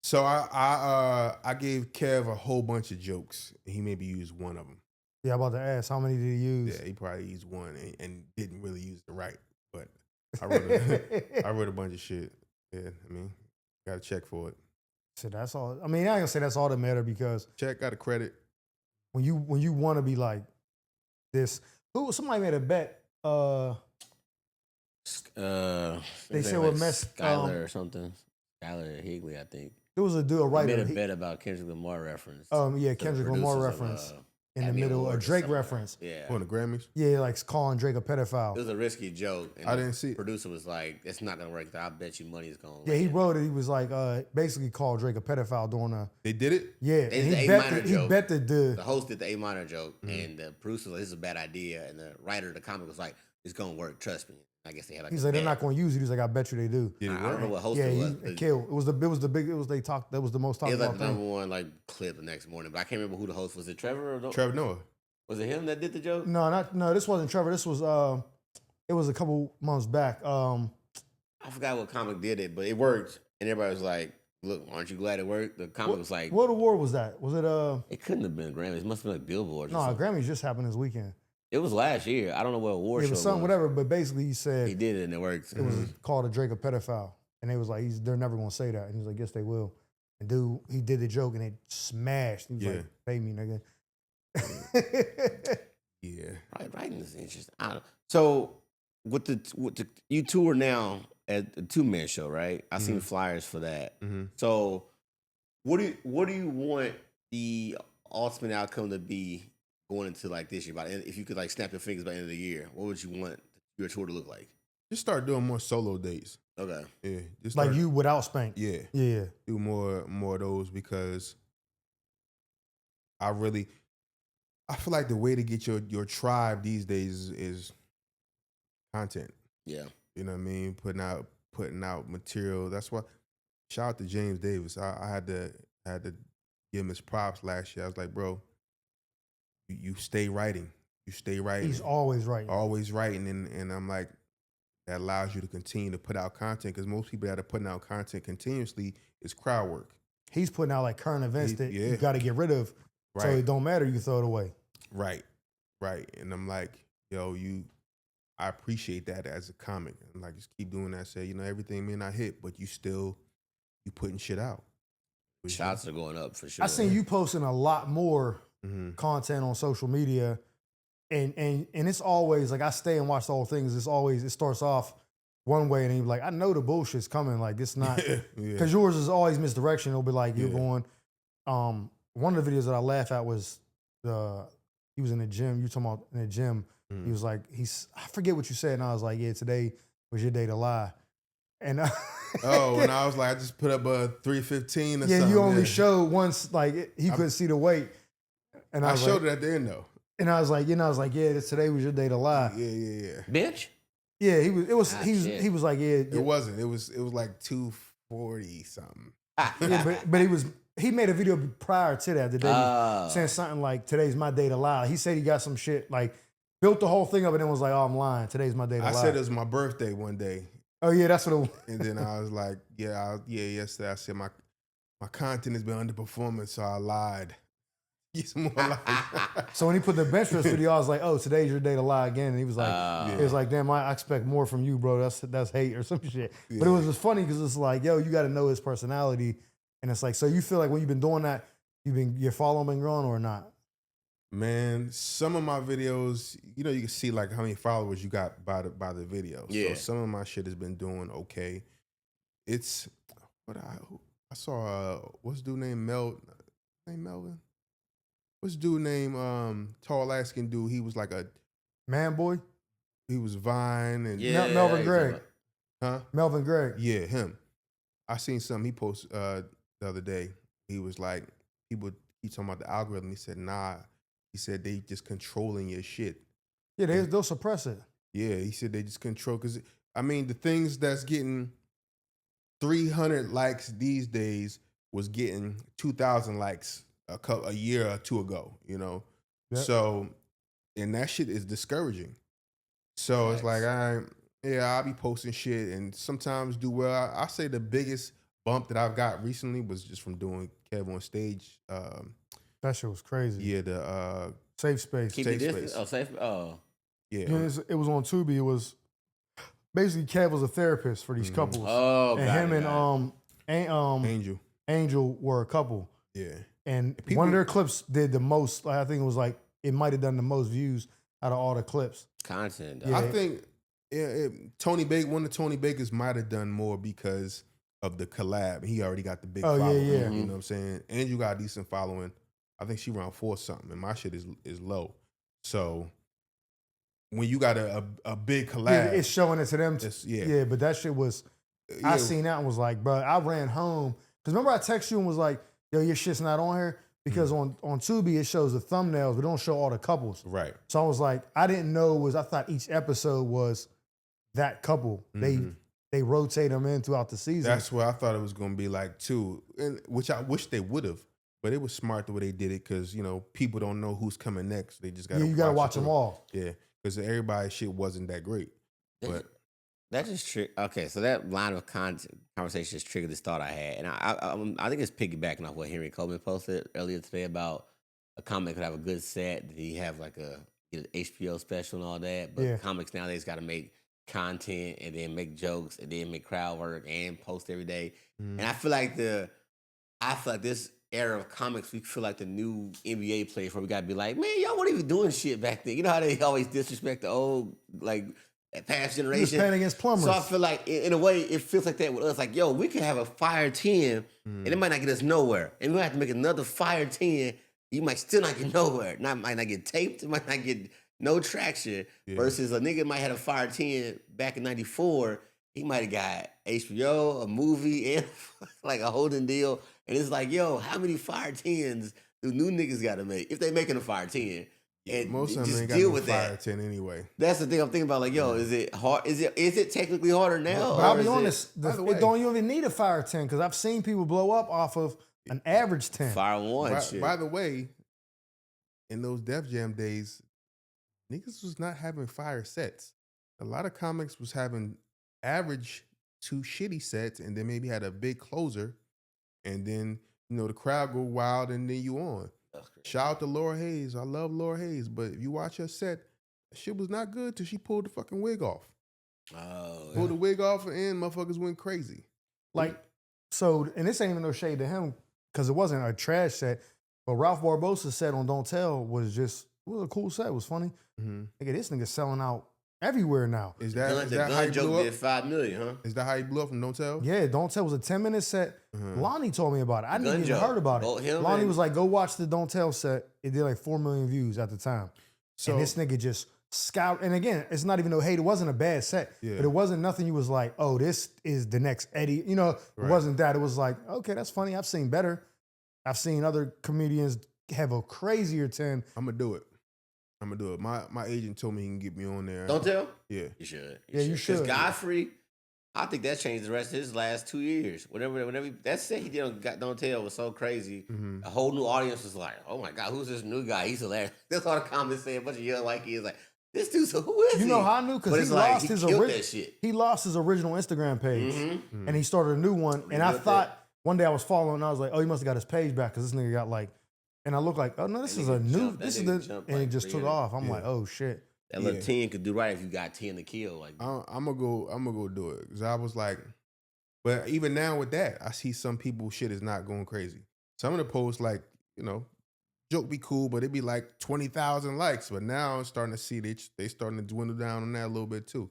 So I gave Kev a whole bunch of jokes. He maybe used one of them. Yeah, I'm about to ask how many did he use? Yeah, he probably used one and didn't really use the right. But I wrote a bunch of shit. Yeah, I mean, got to check for it. So that's all. I mean, I ain't gonna say that's all that matter because check got a credit. When you want to be like this, somebody made a bet. They said what mess Skylar or something. Skylar Higley, I think. There was a writer. Made a bet about Kendrick Lamar reference. Yeah, Kendrick Lamar reference. In the middle, a Drake reference. Yeah. On the Grammys? Yeah, like calling Drake a pedophile. It was a risky joke. And I didn't see it. The producer was like, it's not going to work. I bet you money is going to. Yeah, he wrote it. He was like, basically called Drake a pedophile during a. They did it? Yeah. He bet the host did the A minor joke, and the producer was like, this is a bad idea. And the writer of the comic was like, it's going to work. Trust me. I guess they had like. He's like, they're not going to use it. He's like, I bet you they do. I don't know what host it was. It killed. It was the big. It was they talked. That was the most talked about. It was like the number one like clip the next morning, but I can't remember who the host was. It Trevor or no? Trevor Noah. Was it him that did the joke? No. This wasn't Trevor. This was it was a couple months back. I forgot what comic did it, but it worked, and everybody was like, "Look, aren't you glad it worked?" The comic was like, "What award was that? Was it It couldn't have been Grammys. It must have been like Billboard. No, Grammys just happened this weekend. It was last year. I don't know what award show it was. Something, whatever. But basically, he said he did it and it worked. It was called a Drake a pedophile, and they was like, they're never gonna say that. And he was like, yes, they will. And dude, he did the joke and it smashed. He was like, pay me, nigga. Yeah. Writing is interesting. So with the you tour now at the 2-man show, right? I seen flyers for that. So what do you want the ultimate outcome to be going into like this year? If you could like snap your fingers by the end of the year, what would you want your tour to look like? Just start doing more solo dates. Okay. Yeah. Just like you without Spank. Yeah. Yeah. Do more of those because I feel like the way to get your tribe these days is content. Yeah. You know what I mean? Putting out material. That's why shout out to James Davis. I had to give him his props last year. I was like, bro, you stay writing. You stay writing. He's always writing. Always writing. And I'm like, that allows you to continue to put out content because most people that are putting out content continuously is crowd work. He's putting out like current events that you got to get rid of. Right. So it don't matter. You throw it away. Right. And I'm like, yo, I appreciate that as a comic. I'm like, just keep doing that. Say, everything may not hit, but you putting shit out. Shots are going up for sure. I seen you posting a lot more content on social media, and it's always like I stay and watch the whole thing. It starts off one way, and you're like, I know the bullshit's coming. Like it's not because yours is always misdirection. It'll be like you're going. One of the videos that I laugh at was he was in the gym. You talking about in the gym? He was like, I forget what you said, and I was like, yeah, today was your day to lie. And and I was like, I just put up a 315 or something. Yeah, you only showed once, like he couldn't see the weight. And I showed it at the end though. And I was like, yeah, today was your day to lie. Yeah. Bitch. Yeah, he was like, yeah. It wasn't. It was like 240 something. But he made a video prior to that the day saying something like, today's my day to lie. He said he got some shit, like built the whole thing up and then was like, oh, I'm lying. Today's my day to lie. I said it was my birthday one day. Oh yeah, that's what it was. And then I was like, yesterday I said my content has been underperforming, so I lied. Get some more likes. So when he put the bench press video, I was like, "Oh, today's your day to lie again." And he was like, "It was like, damn, I expect more from you, bro. That's hate or some shit." But it was just funny because it's like, yo, you got to know his personality, and it's like, so you feel like when you've been doing that, your following been growing or not? Man, some of my videos, you know, you can see like how many followers you got by the video. Yeah. So some of my shit has been doing okay. It's what I saw. What's dude named Melvin? What's dude named tall Alaskan dude? He was like Man, boy, he was Vine and Melvin Gregg, huh? Melvin Gregg. Yeah, him. I seen something he posted the other day. He was like, he talking about the algorithm. He said, nah. He said they just controlling your shit. Yeah, they'll suppress it. Yeah, he said they just control because I mean the things that's getting 300 likes these days was getting 2,000 likes a year or two ago. You know, so and that shit is discouraging. So it's like I'll be posting shit and sometimes do well. I say the biggest bump that I've got recently was just from doing Kev on stage. That shit was crazy. Yeah, the Safe Space. Keep Safe the Space. distance. Oh, safe. Oh, yeah. It was on Tubi. It was basically Kev was a therapist for these couples. Oh, and him and Angel were a couple. Yeah. And one of their clips did the most. I think it was like it might have done the most views out of all the clips. content. Yeah. I think one of Tony Baker's might have done more because of the collab. He already got the big following. Yeah. You know what I'm saying? Angel got a decent following. I think she around 4 something, and my shit is low. So when you got a big collab, Yeah, it's showing it to them. Yeah. But that shit was. I seen that and was like, bro, I ran home because remember I texted you and was like, yo, your shit's not on here because on Tubi it shows the thumbnails, but it don't show all the couples. Right. So I was like, I didn't know I thought each episode was that couple. They rotate them in throughout the season. That's what I thought it was going to be like too, and which I wish they would have. But it was smart the way they did it because, you know, people don't know who's coming next. They just got you got to watch them all. Yeah, because everybody's shit wasn't that great. But that just okay. So that line of conversation just triggered this thought I had, and I think it's piggybacking off what Henry Coleman posted earlier today about a comic could have a good set. Did he have like a HBO special and all that? But comics nowadays got to make content and then make jokes and then make crowd work and post every day. And I feel like this era of comics, we feel like the new NBA players where we gotta be like, man, y'all weren't even doing shit back then. You know how they always disrespect the old, like, past generation? He was playing against plumbers. So I feel like, in a way, it feels like that with us. Like, yo, we could have a fire 10, and it might not get us nowhere. And we have to make another fire 10, you might still not get nowhere. Might not get taped, it might not get no traction. Versus a nigga might have a fire 10 back in 94, he might have got HBO, a movie, and like a holding deal. And it's like, yo, how many fire 10s do new niggas got to make if they making a fire 10? And most of them just ain't got deal no with fire that. 10 anyway. That's the thing I'm thinking about. Like, yo, is it hard? Is it technically harder now? But I'll be honest, it don't even need a fire 10 because I've seen people blow up off of an average 10. Fire 1. By the way, in those Def Jam days, niggas was not having fire sets. A lot of comics was having average to shitty sets, and then maybe had a big closer, and then the crowd go wild, and then you on. Shout out to Laura Hayes. I love Laura Hayes, but if you watch her set, shit was not good till she pulled the fucking wig off. Pulled the wig off, and motherfuckers went crazy. Like, so, and this ain't even no shade to him because it wasn't a trash set, but Ralph Barbosa's set on Don't Tell was a cool set. It was funny. Nigga, this nigga selling out everywhere now. Is that how gun you joke blew up? did $5 million, huh? Is that how you blew up from Don't Tell? Yeah, Don't Tell was a 10-minute set. Lonnie told me about it. I didn't even heard about it. Lonnie was like, go watch the Don't Tell set. It did like 4 million views at the time. So, and this nigga just scout. And again, it's not even no hate. It wasn't a bad set. But it wasn't nothing you was like, oh, this is the next Eddie. It wasn't that. It was like, okay, that's funny. I've seen better. I've seen other comedians have a crazier 10. I'm going to do it. My agent told me he can get me on there. Don't Tell? Yeah. You should. You should. Because Godfrey, I think that changed the rest of his last 2 years. Whenever that set he did on Don't Tell was so crazy. A whole new audience was like, oh my God, who's this new guy? He's hilarious. That's all the comments saying. A bunch of young white kids like, this dude, so who is he? You know how I knew? Because he lost his original Instagram page. And he started a new one. And I thought one day I was following and I was like, oh, he must have got his page back because this nigga got like And I look like, oh no, this is a new. This is the, and it just took off. I'm like, oh shit. That little 10 could do right if you got 10 to kill. Like I'm gonna go do it because I was like, but even now with that, I see some people shit is not going crazy. Some of the posts like joke be cool, but it'd be like 20,000 likes. But now I'm starting to see they starting to dwindle down on that a little bit too.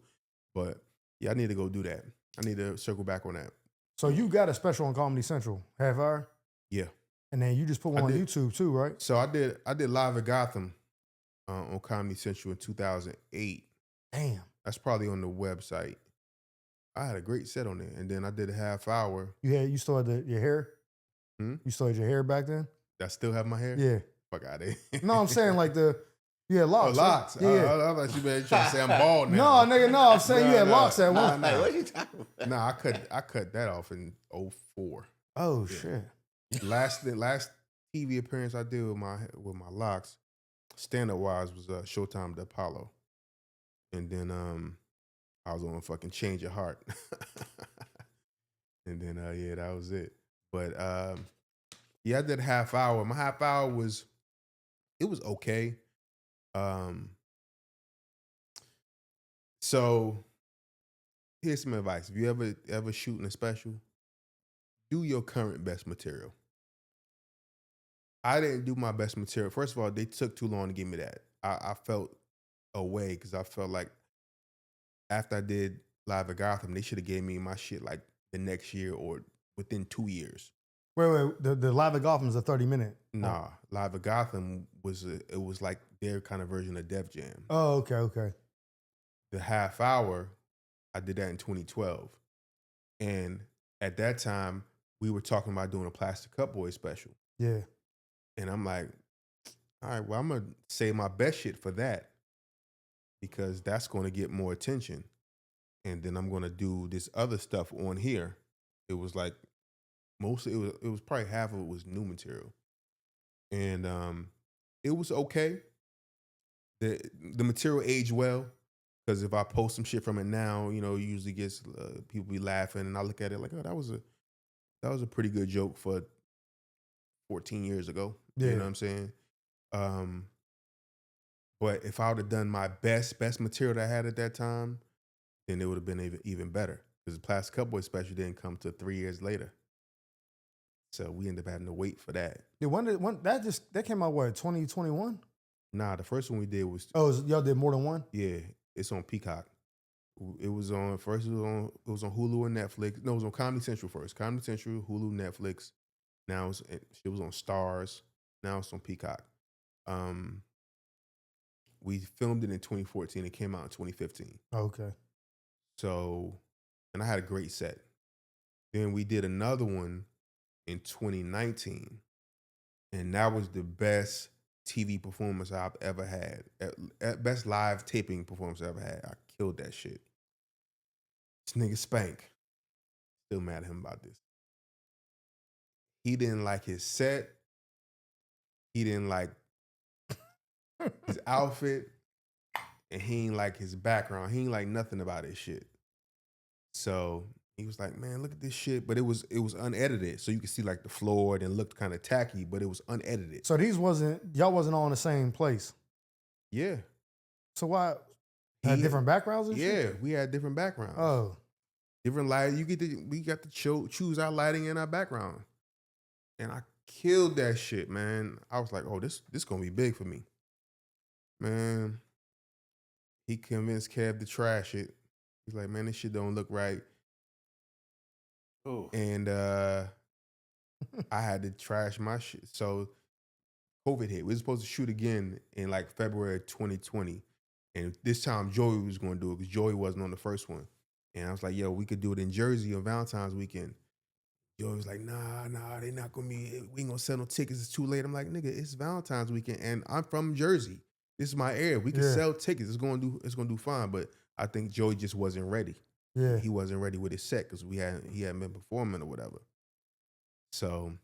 But yeah, I need to go do that. I need to circle back on that. So you got a special on Comedy Central, half hour? Yeah. And then you just put one on YouTube too, right? So I did Live at Gotham on Comedy Central in 2008. Damn. That's probably on the website. I had a great set on there, and then I did a half hour. You still had your hair? You still had your hair back then? I still have my hair? Yeah. Fuck out of here. No, I'm saying like you had locks. Oh, locks. Right? Yeah. I thought you better trying to say I'm bald now. No, nigga, no. I'm saying you had locks at one. What you talking about? Nah, I cut that off in 04. Oh shit. Last TV appearance I did with my locks, stand up wise, was Showtime the Apollo, and then I was on fucking Change Your Heart, and then yeah, that was it. But yeah, I did a half hour. My half hour was okay. So here's some advice: if you ever shooting a special, do your current best material. I didn't do my best material. First of all, they took too long to give me that. I felt away because I felt like after I did Live at Gotham, they should have gave me my shit like the next year or within 2 years. Wait. The Live at Gotham is a 30-minute. Nah, Live at Gotham was like their kind of version of Def Jam. Oh, okay. The half hour, I did that in 2012, and at that time we were talking about doing a Plastic Cup Boy special. Yeah. And I'm like, all right, well, I'm going to save my best shit for that because that's going to get more attention. And then I'm going to do this other stuff on here. It was like, mostly, it was probably half of it was new material. And it was okay. The material aged well because if I post some shit from it now, it usually gets, people be laughing. And I look at it like, oh, that was a pretty good joke for 14 years ago. Yeah. You know what I'm saying? But if I would have done my best material that I had at that time, then it would have been even better. Because the Plastic Cup Boy special didn't come till 3 years later. So we ended up having to wait for that. Yeah, that came out what, 2021? Nah, the first one we did was y'all did more than one? Yeah, it's on Peacock. It was on Hulu and Netflix. No, it was on Comedy Central first. Comedy Central, Hulu, Netflix. Now it was on Stars. Now it's on Peacock. We filmed it in 2014. It came out in 2015. Okay. So, and I had a great set. Then we did another one in 2019. And that was the best TV performance I've ever had. Best live taping performance I ever had. I killed that shit. This nigga Spank. Still mad at him about this. He didn't like his set. He didn't like his outfit. And he didn't like his background. He didn't like nothing about his shit. So he was like, man, look at this shit. But it was unedited. So you could see like the floor and it looked kind of tacky, but it was unedited. So y'all wasn't all in the same place? Yeah. So why? Had different backgrounds and shit? Yeah, we had different backgrounds. Oh. Different lighting. We got to choose our lighting and our background. And I killed that shit, man. I was like, oh, this gonna be big for me. Man, he convinced Kev to trash it. He's like, man, this shit don't look right. Oh. And I had to trash my shit. So COVID hit. We were supposed to shoot again in like February 2020. And this time Joey was going to do it because Joey wasn't on the first one. And I was like, yo, we could do it in Jersey on Valentine's weekend. Joey was like, nah, they not going to be, we ain't going to sell no tickets. It's too late. I'm like, nigga, it's Valentine's weekend. And I'm from Jersey. This is my area. We can sell tickets. It's going to do fine. But I think Joey just wasn't ready. Yeah. He wasn't ready with his set because he hadn't been performing or whatever. So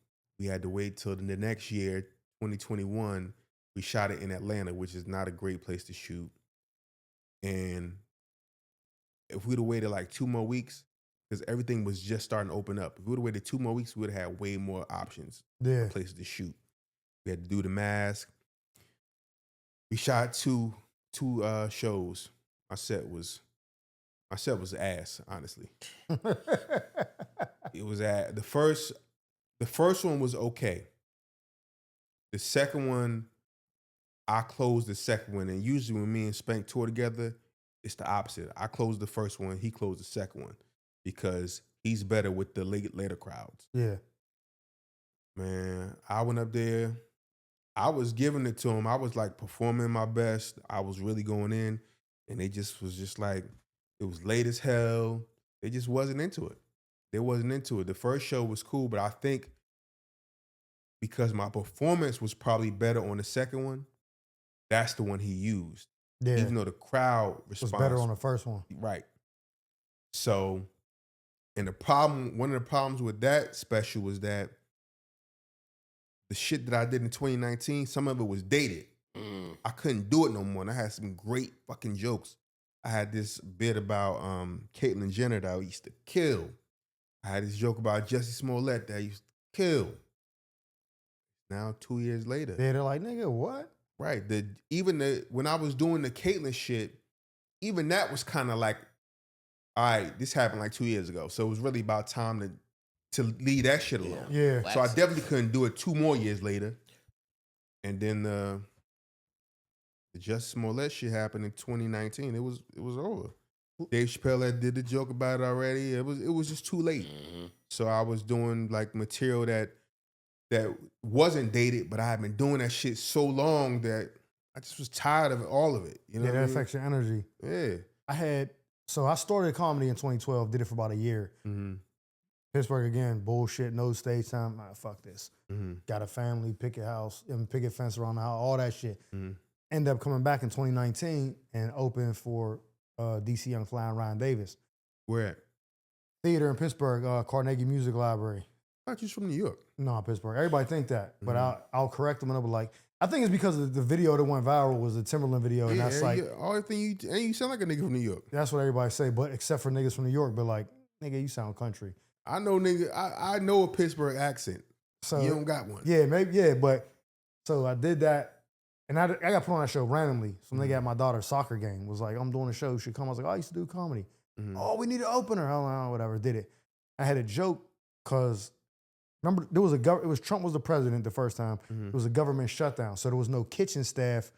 we had to wait till the next year, 2021. We shot it in Atlanta, which is not a great place to shoot. And if we'd have waited like 2 more weeks, because everything was just starting to open up. If we would have waited 2 more weeks, we would have had way more options, places to shoot. We had to do the mask. We shot two shows. My set was ass, honestly. It was the first one was okay. The second one, I closed the second one, and usually when me and Spank tour together, it's the opposite. I closed the first one, he closed the second one because he's better with the later crowds. Yeah. Man, I went up there. I was giving it to him. I was like performing my best. I was really going in, and they just was just like, it was late as hell. They just wasn't into it. They wasn't into it. The first show was cool, but I think because my performance was probably better on the second one, that's the one he used. Yeah. Even though the crowd response was better on the first one. Right. So, and one of the problems with that special was that the shit that I did in 2019, some of it was dated. I couldn't do it no more. And I had some great fucking jokes. I had this bit about Caitlyn Jenner that I used to kill. I had this joke about Jussie Smollett that I used to kill. Now 2 years later. Yeah, they're like, nigga, what? Right. When I was doing the Caitlyn shit, even that was kind of like, all right, this happened like 2 years ago. So it was really about time to leave that shit alone. Yeah. So I definitely couldn't do it 2 more years later. And then the Jussie Smollett shit happened in 2019. It was over. Dave Chappelle had did the joke about it already. It was just too late. Mm-hmm. So I was doing like material that wasn't dated, but I had been doing that shit so long that I just was tired of all of it. You know Yeah, what I that mean? affects your energy. Yeah. I started comedy in 2012, did it for about a year. Mm-hmm. Pittsburgh again, bullshit, no stage time. Fuck this. Mm-hmm. Got a family, picket house, picket fence around the house, all that shit. Mm-hmm. Ended up coming back in 2019 and opened for DC Young Fly and Ryan Davis. Where at? Theater in Pittsburgh, Carnegie Music Library. I thought you was from New York. No, Pittsburgh. Everybody think that, but I'll correct them and I'll be like, I think it's because of the video that went viral was the Timberland video, and that's like, you sound like a nigga from New York. that's what everybody say, but except for niggas from New York, but like, nigga, you sound country. I know nigga. I know a Pittsburgh accent. So you don't got one. Yeah, maybe, yeah, but so I did that, and I got put on that show randomly. Some nigga at my daughter's soccer game was like, I'm doing a show, you should come. I was like, oh, I used to do comedy. Mm-hmm. Oh, we need an opener. Oh, whatever, did it. I had a joke because remember there was it was Trump was the president the first time. Mm-hmm. It was a government shutdown, so there was no kitchen staff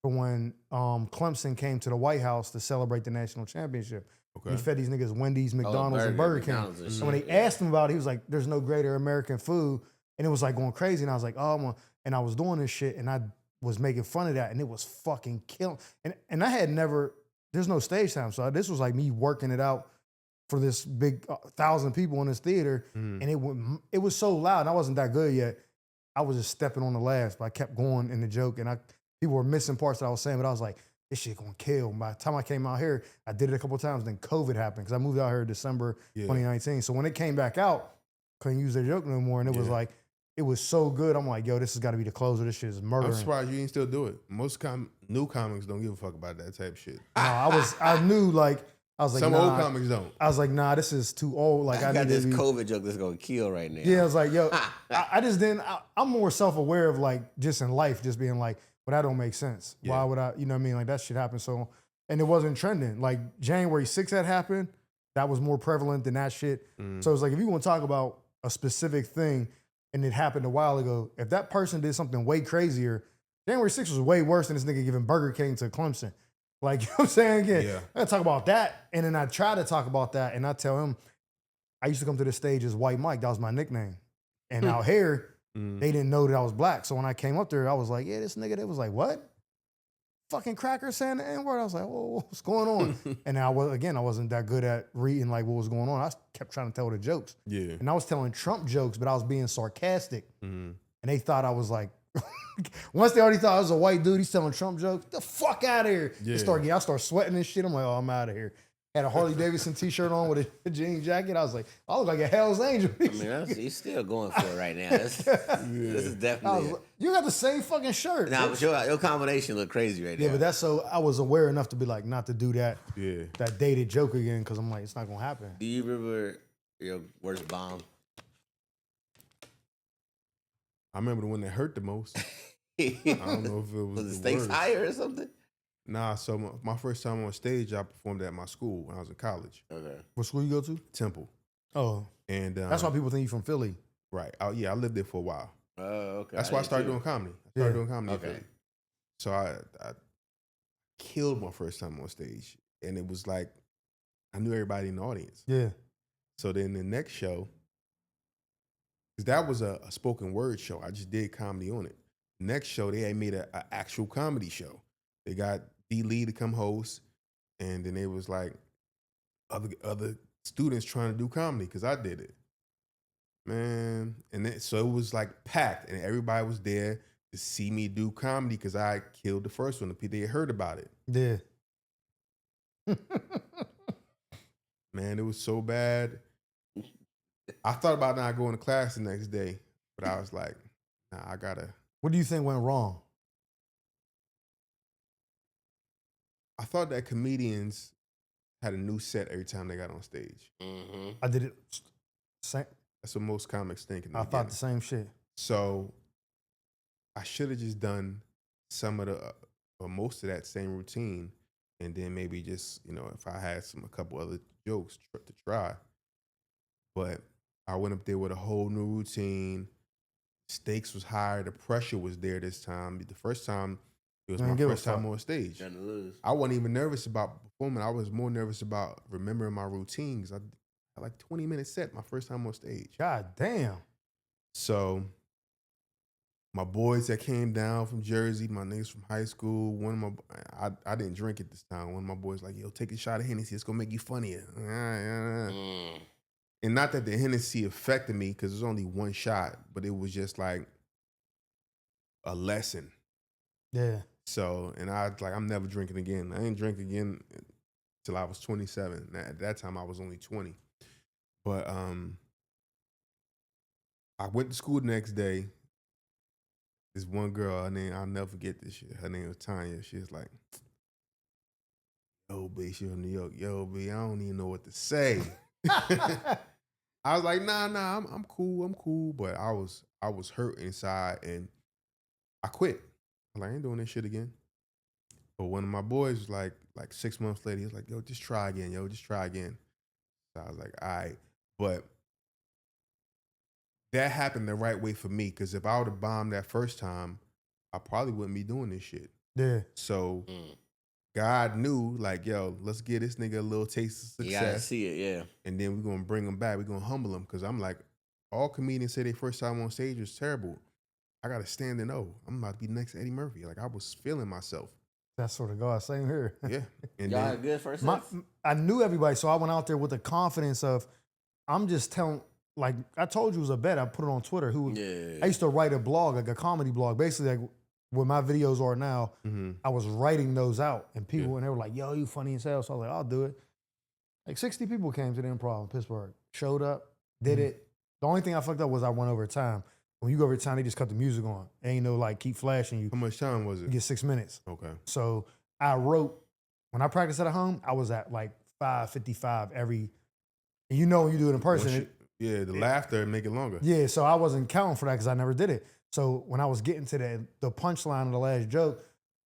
for when Clemson came to the White House to celebrate the national championship. Okay. He fed these niggas Wendy's, McDonald's, and Burger King. McDonald's And when they asked him about it, he was like, "There's no greater American food," and it was like going crazy. And I was like, "Oh, and I was doing this shit, and I was making fun of that, and it was fucking killing. And I had never. There's no stage time, so this was like me working it out for this big 1,000 people in this theater, and it was so loud. And I wasn't that good yet. I was just stepping on the laughs, but I kept going in the joke, and people were missing parts that I was saying, but I was like, this shit gonna kill. By the time I came out here, I did it a couple of times. Then COVID happened because I moved out here in December 2019. So when it came back out, couldn't use their joke no more, and it was like, it was so good. I'm like, yo, this has got to be the closer. This shit is murdering. I'm surprised you ain't still do it. Most new comics don't give a fuck about that type of shit. No, I knew like. I was like, some nah. old comics don't. I was like, nah, this is too old. Like, I got need this to be... COVID joke that's gonna kill right now. Yeah, I was like, yo, I just didn't. I'm more self-aware of like just in life, just being like, well, that don't make sense. Yeah. Why would I? You know what I mean? Like that shit happened. So, and it wasn't trending. Like January 6th had happened. That was more prevalent than that shit. So it's like if you want to talk about a specific thing and it happened a while ago, if that person did something way crazier, January 6th was way worse than this nigga giving Burger King to Clemson. Like, you know what I'm saying? Again, I gotta talk about that. And then I try to talk about that, and I tell him, I used to come to the stage as White Mike. That was my nickname. And out here, they didn't know that I was black. So when I came up there, I was like, yeah, this nigga, they was like, what? Fucking cracker saying the N-word. I was like, whoa, what's going on? And I wasn't that good at reading like what was going on. I kept trying to tell the jokes. Yeah. And I was telling Trump jokes, but I was being sarcastic. And they thought I was like, once they already thought I was a white dude, he's telling Trump jokes. The fuck out of here! Yeah. I start sweating and shit. I'm like, oh, I'm out of here. Had a Harley Davidson t-shirt on with a jean jacket. I was like, I look like a Hell's Angel. I mean, he's still going for it right now. This is definitely. You got the same fucking shirt. Nah, but your combination look crazy right now. Yeah, but that's so I was aware enough to be like, not to do that. Yeah. That dated joke again, because I'm like, it's not gonna happen. Do you remember your worst bomb? I remember the one that hurt the most. I don't know if it was the the stakes worst. higher or something? Nah, so my first time on stage, I performed at my school when I was in college. Okay. What school you go to? Temple. Oh, And that's why people think you from Philly. right. Yeah, I lived there for a while. Oh, okay. That's why I started doing comedy. I started doing comedy in Okay. Philly. So I killed my first time on stage. And it was like, I knew everybody in the audience. Yeah. So then the next show, because that was a spoken word show. I just did comedy on it. Next show, they had made an actual comedy show. They got D. Lee to come host. And then it was like other students trying to do comedy because I did it. Man. And then, so it was like packed and everybody was there to see me do comedy because I killed the first one. The people, they heard about it. Yeah. Man, it was so bad. I thought about not going to class the next day, but I was like, nah, I gotta. What do you think went wrong? I thought that comedians had a new set every time they got on stage. Mm-hmm. I did it. Same. That's what most comics think. I thought the same shit. So I should have just done some of the, or most of that same routine, and then maybe just, if I had a couple other jokes to try. But I went up there with a whole new routine. Stakes was higher. The pressure was there this time. The first time, it was my first time on stage. I wasn't even nervous about performing. I was more nervous about remembering my routine because I had like 20-minute set my first time on stage. God damn. So my boys that came down from Jersey, my niggas from high school, I didn't drink it this time. One of my boys like, yo, take a shot of Hennessy. It's going to make you funnier. And not that the Hennessy affected me because it was only one shot, but it was just like a lesson. Yeah. So, and I was like, I'm never drinking again. I didn't drink again till I was 27. At that time, I was only 20. But I went to school the next day. This one girl, her name, I'll never forget this shit. Her name was Tanya. She was like, yo, B, she from New York. Yo, B, I don't even know what to say. I was like, nah, I'm cool. But I was hurt inside and I quit. I'm like, I ain't doing this shit again. But one of my boys was like 6 months later, he was like, yo, just try again, just try again. So I was like, all right. But that happened the right way for me, because if I would have bombed that first time, I probably wouldn't be doing this shit. Yeah. So God knew, like, yo, let's give this nigga a little taste of success. You gotta see it, yeah. And then we're gonna bring him back. We're gonna humble him. Because I'm like, all comedians say their first time on stage was terrible. I gotta stand and know I'm about to be the next Eddie Murphy. Like, I was feeling myself. That's sort of God. Same here. Yeah. And Y'all then, had good first sets? I knew everybody, so I went out there with the confidence of, I'm just telling, like I told you it was a bet. I put it on Twitter. I used to write a blog, like a comedy blog, basically like where my videos are now. I was writing those out, and people, and they were like, yo, you funny as hell. So I was like, I'll do it. Like 60 people came to the Improv in Pittsburgh, showed up, did it. The only thing I fucked up was I went over time. When you go over time, they just cut the music on. Ain't no like keep flashing you. how much time was it? You get 6 minutes. Okay. So I wrote, when I practiced at home, I was at like 5:55 every, and you know when you do it in person. The laughter make it longer. Yeah, so I wasn't counting for that because I never did it. So when I was getting to the punchline of the last joke,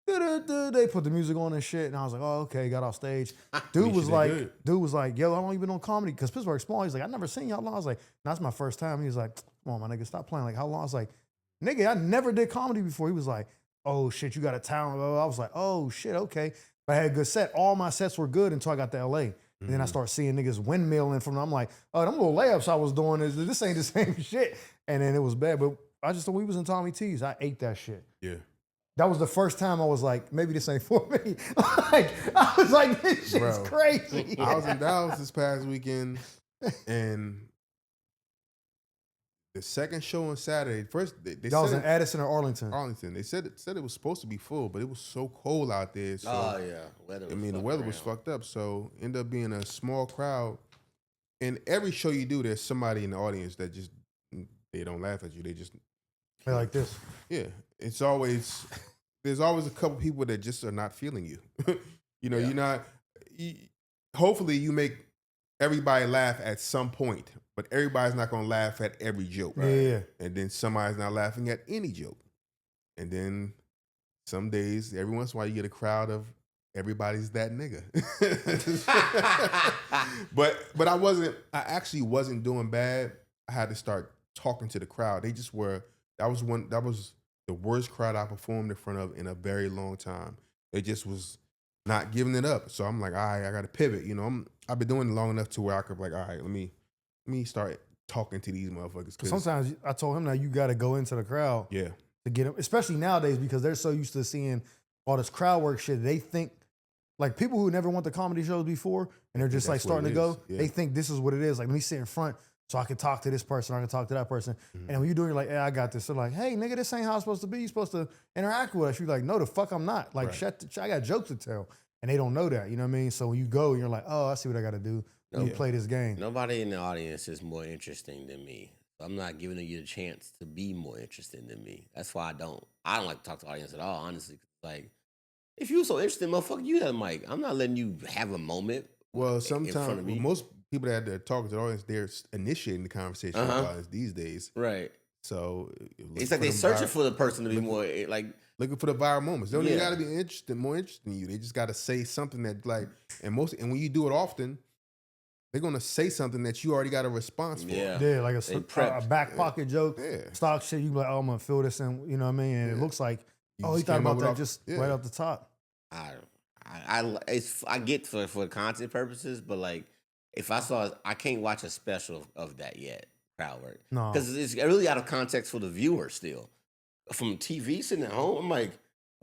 they put the music on and shit, and I was like, oh, okay, got off stage. Dude was like, yo, how long you been on comedy? Because Pittsburgh's small. He's like, I never seen y'all long. I was like, that's my first time. He was like, come on, my nigga, stop playing. Like, how long? I was like, nigga, I never did comedy before. He was like, oh shit, you got a talent. I was like, oh shit, okay. But I had a good set. All my sets were good until I got to LA. And then I start seeing niggas windmilling from them. I'm like, oh, them little layups I was doing, this ain't the same shit. And then it was bad. But I just thought we was in Tommy T's. I ate that shit. Yeah. That was the first time I was like, maybe this ain't for me. Like, I was like, this shit's crazy. I was in Dallas this past weekend, and the second show on Saturday, first they Y'all was said in Addison or Arlington? Arlington. They said it was supposed to be full, but it was so cold out there. So, oh yeah, the weather was fucked up. So ended up being a small crowd. And every show you do, there's somebody in the audience that just they don't laugh at you. They just They like this. Yeah, there's always a couple people that just are not feeling you. You're not. Hopefully, you make everybody laugh at some point, but everybody's not gonna laugh at every joke. Yeah. And then somebody's not laughing at any joke. And then some days, every once in a while, you get a crowd of everybody's that nigga. but I actually wasn't doing bad. I had to start talking to the crowd. They just were, that was the worst crowd I performed in front of in a very long time. They just was not giving it up. So I'm like, all right, I got to pivot. You know, I've been doing it long enough to where I could like, all right, let me start talking to these motherfuckers. Sometimes I told him now you got to go into the crowd Yeah. to get them, especially nowadays because they're so used to seeing all this crowd work shit. They think like people who never went to comedy shows before and they're just like That's what starting it to go, is. Yeah. they think this is what it is. Like, let me sit in front so I can talk to this person, I can talk to that person. Mhm. And when you're doing, you're like, hey, I got this. They're like, hey, nigga, this ain't how it's supposed to be. You're supposed to interact with us. You're like, no, the fuck I'm not. Like, Right. I got jokes to tell. And they don't know that, you know what I mean? So when you go, you're like, oh, I see what I got to do. You play this game. Nobody in the audience is more interesting than me. I'm not giving you the chance to be more interesting than me. That's why I don't like to talk to the audience at all, honestly. Like, if you so interested, motherfucker, you have a mic. I'm not letting you have a moment. Well, in front sometimes of me. most people that are talking to the audience, they're initiating the conversation with the audience these days. Right. So It's like they're searching for the person to be more like looking for the viral moments. They don't even Yeah. got to be more interested in you. They just got to say something that like, and when you do it often, they're gonna say something that you already got a response for. Yeah. Yeah, like They a prepped. back pocket joke, Yeah. stock shit. You be like, oh, I'm gonna fill this in, you know what I mean? And it Yeah. looks like, You oh, he just thought came about up with that off- just yeah. right off the top. I get for content purposes, but like if I can't watch a special of that yet, crowd work. No. Because it's really out of context for the viewer still. From TV sitting at home, I'm like,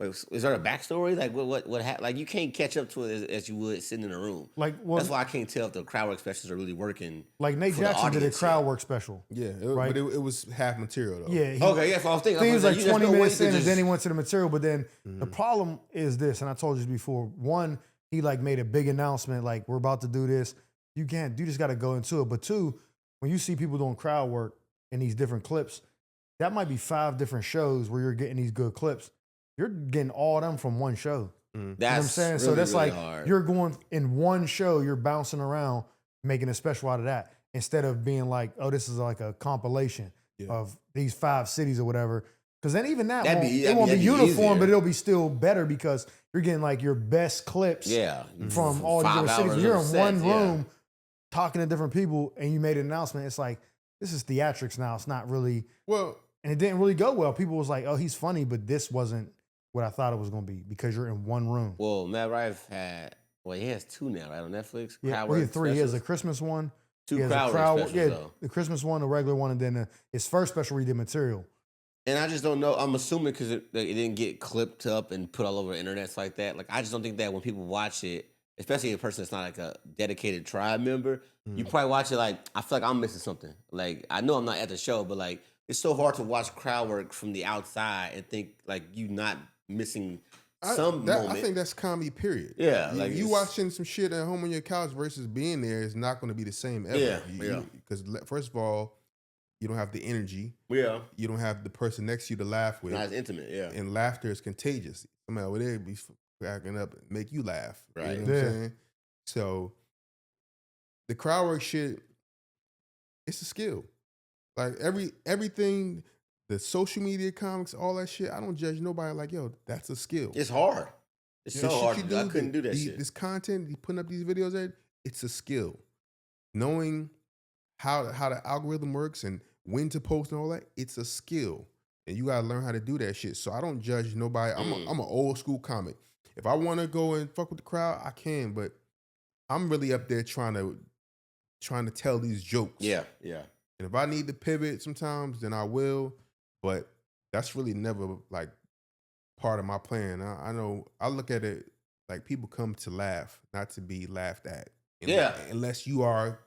wait, is there a backstory? Like what happened? Like you can't catch up to it as you would sitting in a room. Like, well, That's why I can't tell if the crowd work specials are really working. like Nate for the Jackson did a audience, crowd yeah. work special. Yeah, Right. but it was half material though. Yeah. Okay, yeah, so I was thinking. I think it was like there's 20 no way minutes to in, and just- then he went to the material. But then Mm-hmm. the problem is this, and I told you this before. One, he like made a big announcement, like we're about to do this. You just got to go into it. But two, when you see people doing crowd work in these different clips, that might be 5 different shows where you're getting these good clips. You're getting all of them from one show. That's You know what I'm saying? really, So that's really like hard. you're going in one show, you're bouncing around, making a special out of that instead of being like, oh, this is like a compilation Yeah. of these 5 cities or whatever. Because then even that That'd won't, be- it that'd won't be- be that'd be uniform, easier. but it'll be still better because you're getting like your best clips Yeah. from all these 5 different cities. hours You're of in sets, one yeah. room talking to different people and you made an announcement. It's like, this is theatrics now. It's not really, Well, and it didn't really go well. People was like, oh, he's funny, but this wasn't what I thought it was going to be because you're in one room. Well, Matt Rife he has 2 now, right, on Netflix. Yeah, Crowd well, he work had 3. He has a specials. Christmas one. 2 He has a crowd crowd, work specials, though. the Christmas one, the regular one, and then his first special where he did material. And I just don't know. I'm assuming because it didn't get clipped up and put all over the internet like that. Like I just don't think that when people watch it, especially a person that's not like a dedicated tribe member, you probably watch it like I feel like I'm missing something. Like I know I'm not at the show, but like it's so hard to watch crowd work from the outside and think like you not missing some moment. I think that's comedy. Period. Yeah, you, like you it's- watching some shit at home on your couch versus being there is not going to be the same ever. Yeah, yeah. Because first of all, you don't have the energy. Yeah, You don't have the person next to you to laugh with. not as intimate. Yeah, And laughter is contagious. Somebody over there be cracking up and make you laugh. Right. You know what Yeah. I'm saying? So the crowd work shit, it's a skill. Like everything, the social media comics, all that shit, I don't judge nobody like, yo, that's a skill. it's hard. It's The so shit hard. you To do. I couldn't do that shit. This content, you putting up these videos there, it's a skill. Knowing how the algorithm works and when to post and all that, it's a skill. And you gotta learn how to do that shit. So I don't judge nobody. I'm an old school comic. If I want to go and fuck with the crowd, I can, but I'm really up there trying to tell these jokes. Yeah, yeah. And if I need to pivot sometimes, then I will. But that's really never like part of my plan. I know I look at it like people come to laugh, not to be laughed at. Yeah. Unless you are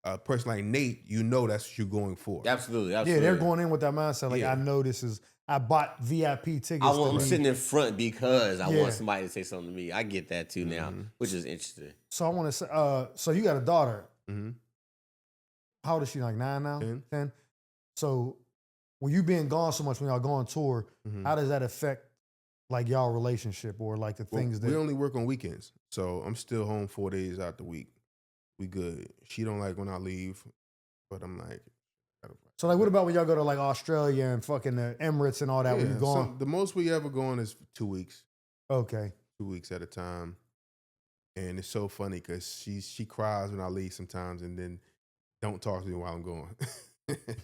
a person like Nate, you know that's what you're going for. Absolutely, Yeah, absolutely. they're going in with that mindset. Like, Yeah. I know this is, I bought VIP tickets. I'm to sitting in front because I Yeah. want somebody to say something to me. I get that too now, which is interesting. So I want to say, so you got a daughter. Mm-hmm. How old is she? Like 9 now? 10. 10? So when you being gone so much, when y'all go on tour, Mhm. how does that affect like y'all relationship or like the Well, things that we only work on weekends, so I'm still home 4 days out the week. We good. She don't like when I leave, but I'm like, So like, what about when y'all go to like Australia and fucking the Emirates and all that? When you gone? the most we ever go on is 2 weeks, Okay. 2 weeks at a time. And it's so funny because she cries when I leave sometimes, and then don't talk to me while I'm going.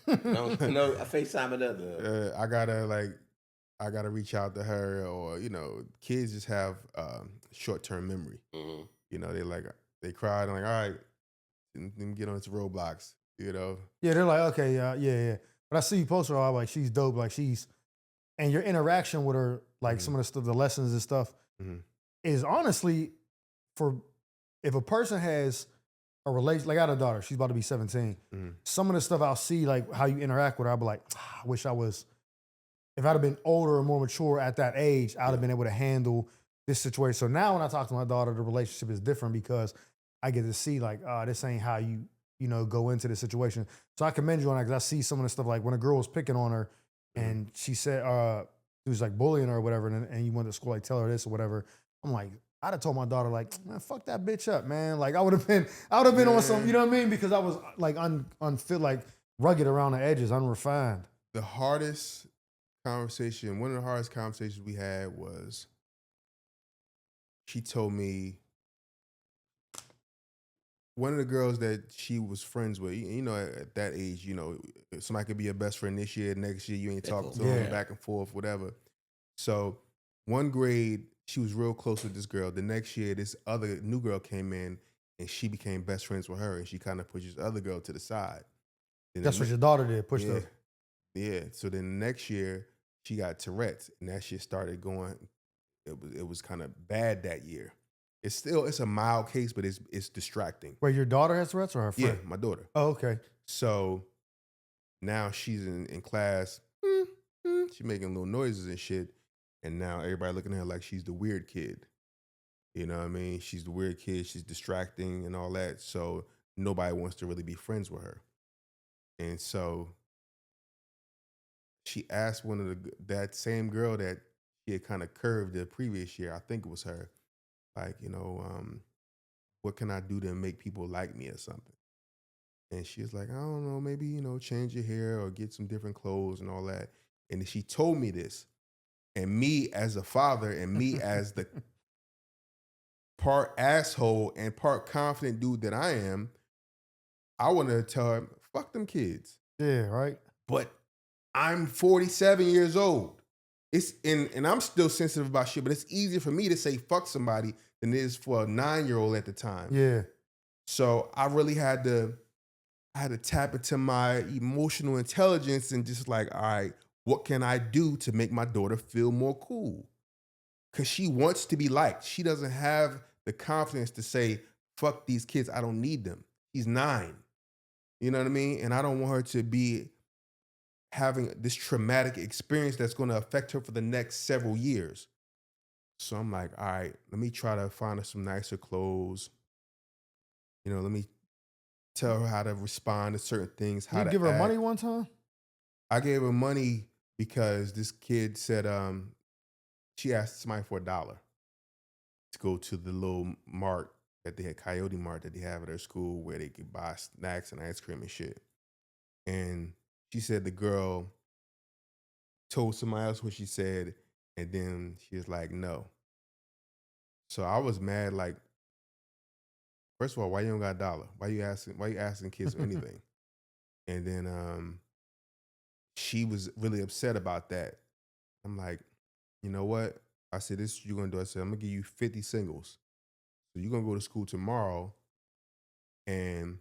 No, FaceTime another. I gotta reach out to her, or kids just have short-term memory. Mm-hmm. They cried, and like, all right, let me get on this Roblox. Yeah, they're like, okay, yeah. But I see you post her all like she's dope, like and your interaction with her, like some of the stuff, the lessons and stuff, is honestly if a person has a relation, like I had a daughter, she's about to be 17. Some of the stuff I'll see, like how you interact with her, I'll be like, I wish if I'd have been older and more mature at that age, I'd have been able to handle this situation. So now when I talk to my daughter, the relationship is different because I get to see like, this ain't how you go into the situation. So I commend you on that because I see some of the stuff like when a girl was picking on her and she said, she was like bullying her or whatever, and you went to school, like tell her this or whatever. I'm like, I'd have told my daughter, like, man, fuck that bitch up, man. Like I would have been on some, you know what I mean? Because I was like unfit, like rugged around the edges, unrefined. The hardest conversation, one of the hardest conversations we had was she told me one of the girls that she was friends with, at that age, somebody could be your best friend this year, next year you ain't talking to them, back and forth, whatever. So one grade, she was real close with this girl. The next year, this other new girl came in and she became best friends with her, and she kind of pushed this other girl to the side. That's what your daughter did, pushed her. Yeah. So then the next year, she got Tourette's, and that shit started going. It was kind of bad that year. It's a mild case, but it's distracting. Wait, your daughter has Tourette's or her friend? Yeah, my daughter. Oh, okay. So now she's in class. She's making little noises and shit. And now everybody looking at her like she's the weird kid. You know what I mean? She's the weird kid. She's distracting and all that. So nobody wants to really be friends with her. And so she asked that same girl that she had kind of curved the previous year. I think it was her. Like, what can I do to make people like me or something? And she was like, I don't know, maybe, change your hair or get some different clothes and all that. And she told me this. And me as a father and me as the part asshole and part confident dude that I am, I wanted to tell her, fuck them kids. Yeah, right. But I'm 47 years old. And I'm still sensitive about shit, but it's easier for me to say fuck somebody than it is for a 9-year-old at the time. Yeah. So I really had to tap into my emotional intelligence and just like, all right, what can I do to make my daughter feel more cool? Because she wants to be liked. She doesn't have the confidence to say, fuck these kids, I don't need them. She's 9. You know what I mean? And I don't want her to be having this traumatic experience that's going to affect her for the next several years. So I'm like, all right, let me try to find her some nicer clothes. Let me tell her how to respond to certain things. How you to give her act. money one time? I gave her money because this kid said she asked somebody for $1 to go to the little mart that they had, Coyote Mart, that they have at their school where they could buy snacks and ice cream and shit. And she said the girl told somebody else what she said, and then she was like, no. So I was mad, like, first of all, why you don't got $1? Why you asking kids for anything? And then she was really upset about that. I'm like, you know what? I said, this is what you're going to do. I said, I'm going to give you 50 singles. So you're going to go to school tomorrow and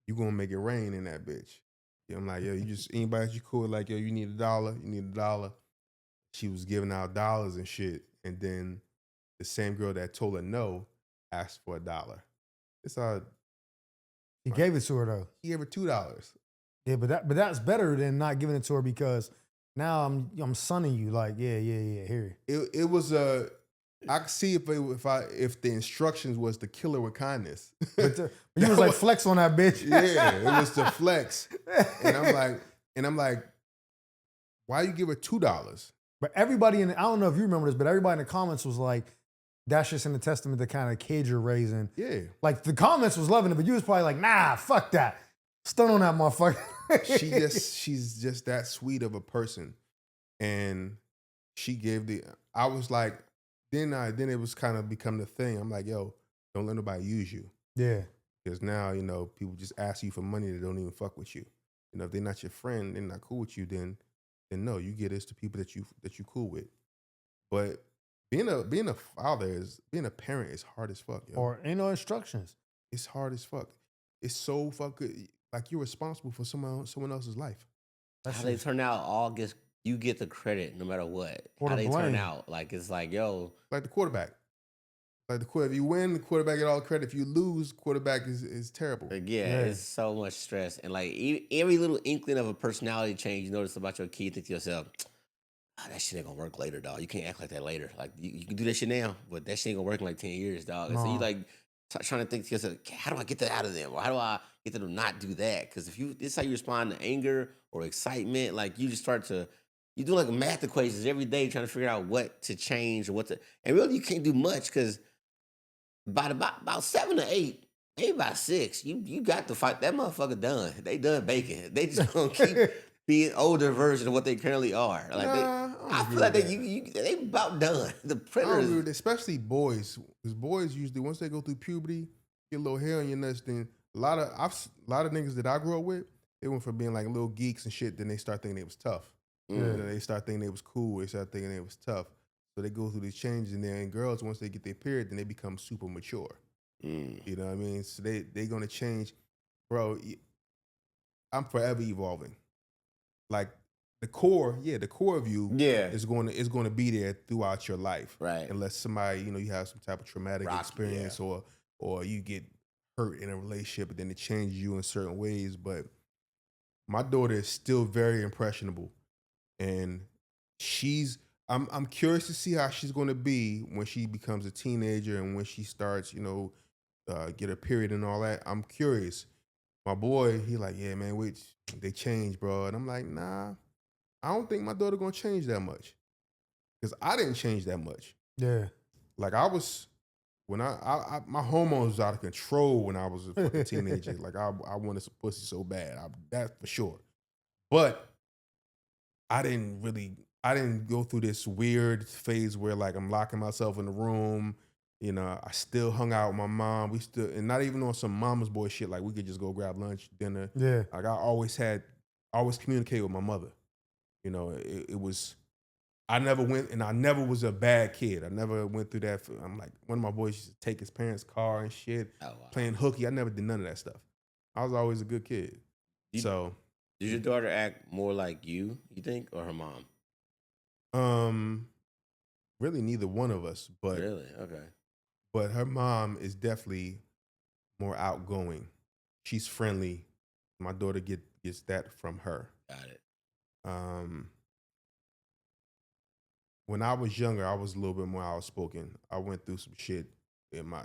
you're going to make it rain in that bitch. I'm like, yo, anybody that you cool with, like, yo, you need $1? You need $1? She was giving out dollars and shit. And then the same girl that told her no asked for $1. It's all. He gave it to her though. He gave her $2. Yeah, but that's better than not giving it to her because now I'm sonning you. Like, yeah, here. It was I could see if the instructions was to kill her with kindness. But you was like flex on that bitch. Yeah, it was to flex. And I'm like, why you give her $2? But everybody I don't know if you remember this, but everybody in the comments was like, that's just in the testament to kind of kid you're raising. Yeah. Like the comments was loving it, but you was probably like, nah, fuck that. Stun on that motherfucker. She's just that sweet of a person. And she gave I was like, then it was kind of become the thing. I'm like, yo, don't let nobody use you. Yeah. Because now, people just ask you for money that don't even fuck with you. If they're not your friend, they're not cool with you, then no, you get this to people that you cool with. But being a father being a parent is hard as fuck, yo. Or ain't no instructions. It's hard as fuck. It's so fucking like you're responsible for someone else's life. That's How they turn out, you get the credit no matter what. Or How the they turn blame. out, like it's like, yo, Like the quarterback. If you win, the quarterback get all the credit. If you lose, quarterback is terrible. yeah, it's so much stress. And like every little inkling of a personality change you notice about your kid, think to yourself, that shit ain't gonna work later, dog. You can't act like that later. Like you can do that shit now, but that shit ain't gonna work in like 10 years, dog. And so you No. like trying to think to yourself, how do I get that out of them? Or how do I get them to not do that? Because this is how you respond to anger or excitement. Like you just you do like math equations every day trying to figure out what to change or and really you can't do much because by about 7 to 8, maybe by 6, you got to fight that motherfucker done. They done baking. They just gonna keep being older version of what they currently are. Like I feel like they about done. The I don't printer agree is with that, especially boys. Because boys usually once they go through puberty, get a little hair on your nuts. Then a lot of niggas that I grew up with, they went from being like little geeks and shit. Then they start thinking they was tough. They start thinking they was cool. They start thinking they was tough. So they go through these changes, and then girls, once they get their period, then they become super mature. You know what I mean? So they gonna change, bro. I'm forever evolving. Like the core of you is going to be there throughout your life, right. Unless somebody, you have some type of traumatic experience or you get hurt in a relationship, and then it changes you in certain ways. But my daughter is still very impressionable, and I'm curious to see how she's going to be when she becomes a teenager and when she starts, get her period and all that. I'm curious. My boy, he like, yeah, man, wait, they change, bro. And I'm like, nah, I don't think my daughter gonna change that much. Because I didn't change that much. Yeah. Like I was, when my hormones was out of control when I was a fucking teenager. Like I wanted some pussy so bad, that for sure. But I didn't go through this weird phase where like I'm locking myself in the room. I still hung out with my mom. And not even on some mama's boy shit. Like we could just go grab lunch, dinner. Yeah. Like I always communicated with my mother. It was, I never went, and I never was a bad kid. I never went through that. I'm like, one of my boys used to take his parents' car and shit, playing hooky. I never did none of that stuff. I was always a good kid. Did your daughter act more like you think, or her mom? Really neither one of us, but really, okay. But her mom is definitely more outgoing. She's friendly. My daughter gets that from her. Got it. When I was younger, I was a little bit more outspoken. I went through some shit in my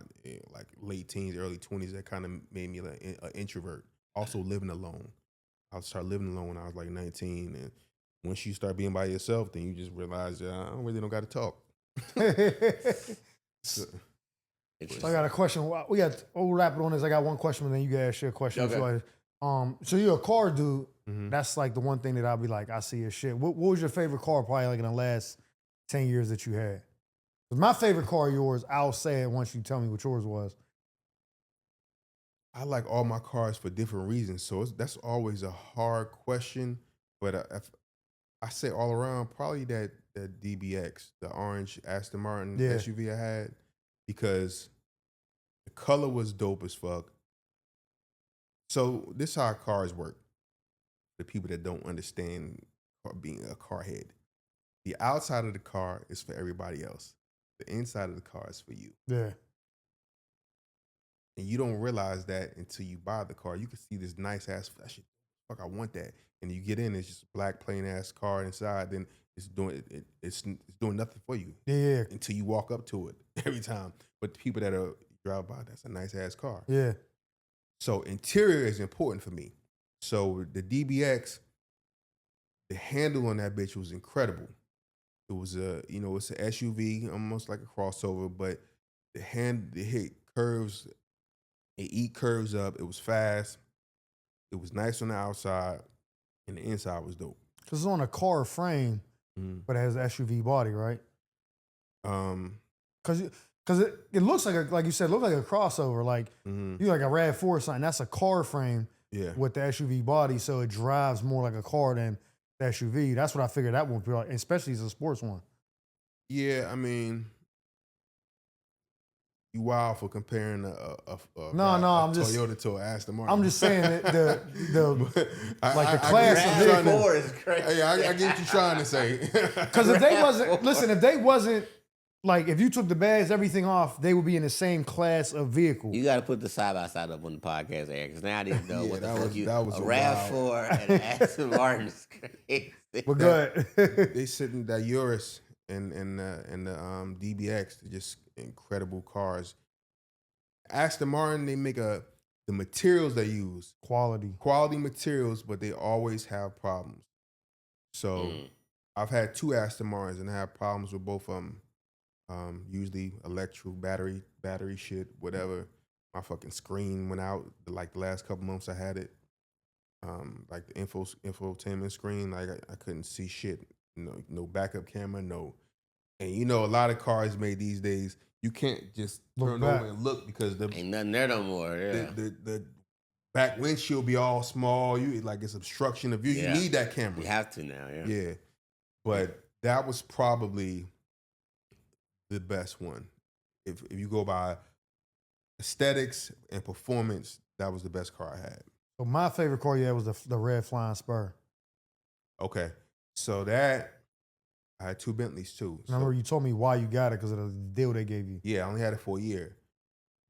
like late teens, early 20s that kind of made me like an introvert. Also living alone. I started living alone when I was like 19, and once you start being by yourself, then you just realize I don't got to talk. So I got a question. We'll wrap it on this. I got one question, and then you guys ask your question. Okay. So you're a car dude. Mm-hmm. That's like the one thing that I'll be like, I see your shit. What was your favorite car probably like in the last 10 years that you had? 'Cause my favorite car of yours, I'll say it once you tell me what yours was. I like all my cars for different reasons, so that's always a hard question. But if I say all around, probably that DBX, the orange Aston Martin SUV I had, because the color was dope as fuck. So this is how cars work. The people that don't understand being a car head, the outside of the car is for everybody else. The inside of the car is for you. Yeah. And you don't realize that until you buy the car. You can see this nice ass, fuck, I want that. And you get in, it's just a black plain ass car inside. Then it's doing nothing for you. Yeah. Until you walk up to it every time. But the people that are drive by, that's a nice ass car. Yeah. So interior is important for me. So the DBX, the handle on that bitch was incredible. It was it's an SUV, almost like a crossover, but it hit curves, it eat curves up. It was fast. It was nice on the outside, and the inside was dope. Because it's on a car frame, but it has an SUV body, right? Because it looks like you said, like a crossover. Like you like a RAV4 or something. That's a car frame with the SUV body, so it drives more like a car than the SUV. That's what I figured that would be like, especially as a sports one. Yeah, I mean, you wild for comparing a I'm just Toyota to an Aston Martin. I'm just saying that the class of RAV4 is crazy. Hey, I get what you're trying to say. Because if they wasn't like, if you took the badge, everything off, they would be in the same class of vehicle. You got to put the side by side up on the podcast, Eric, because now I didn't know what the fuck that was a RAV4 and an Aston Martin is crazy. We're good. They sitting that Urus and the DBX, they're just incredible cars. Aston Martin, they make the materials they use quality materials, but they always have problems. So I've had 2 Aston Martins and I have problems with both of them. Usually electrical battery shit, whatever. My fucking screen went out like the last couple months I had it. Like the infotainment screen, like I couldn't see shit. No backup camera, no. And you know, a lot of cars made these days, you can't just turn over and look because ain't nothing there no more. Yeah. The back windshield be all small. You like it's obstruction of view. Yeah. You need that camera. You have to now. Yeah. Yeah, but that was probably the best one. If you go by aesthetics and performance, that was the best car I had. So my favorite car you had was the red Flying Spur. Okay, so that I had 2 Bentleys too. I remember you told me why you got it because of the deal they gave you. Yeah, I only had it for a year.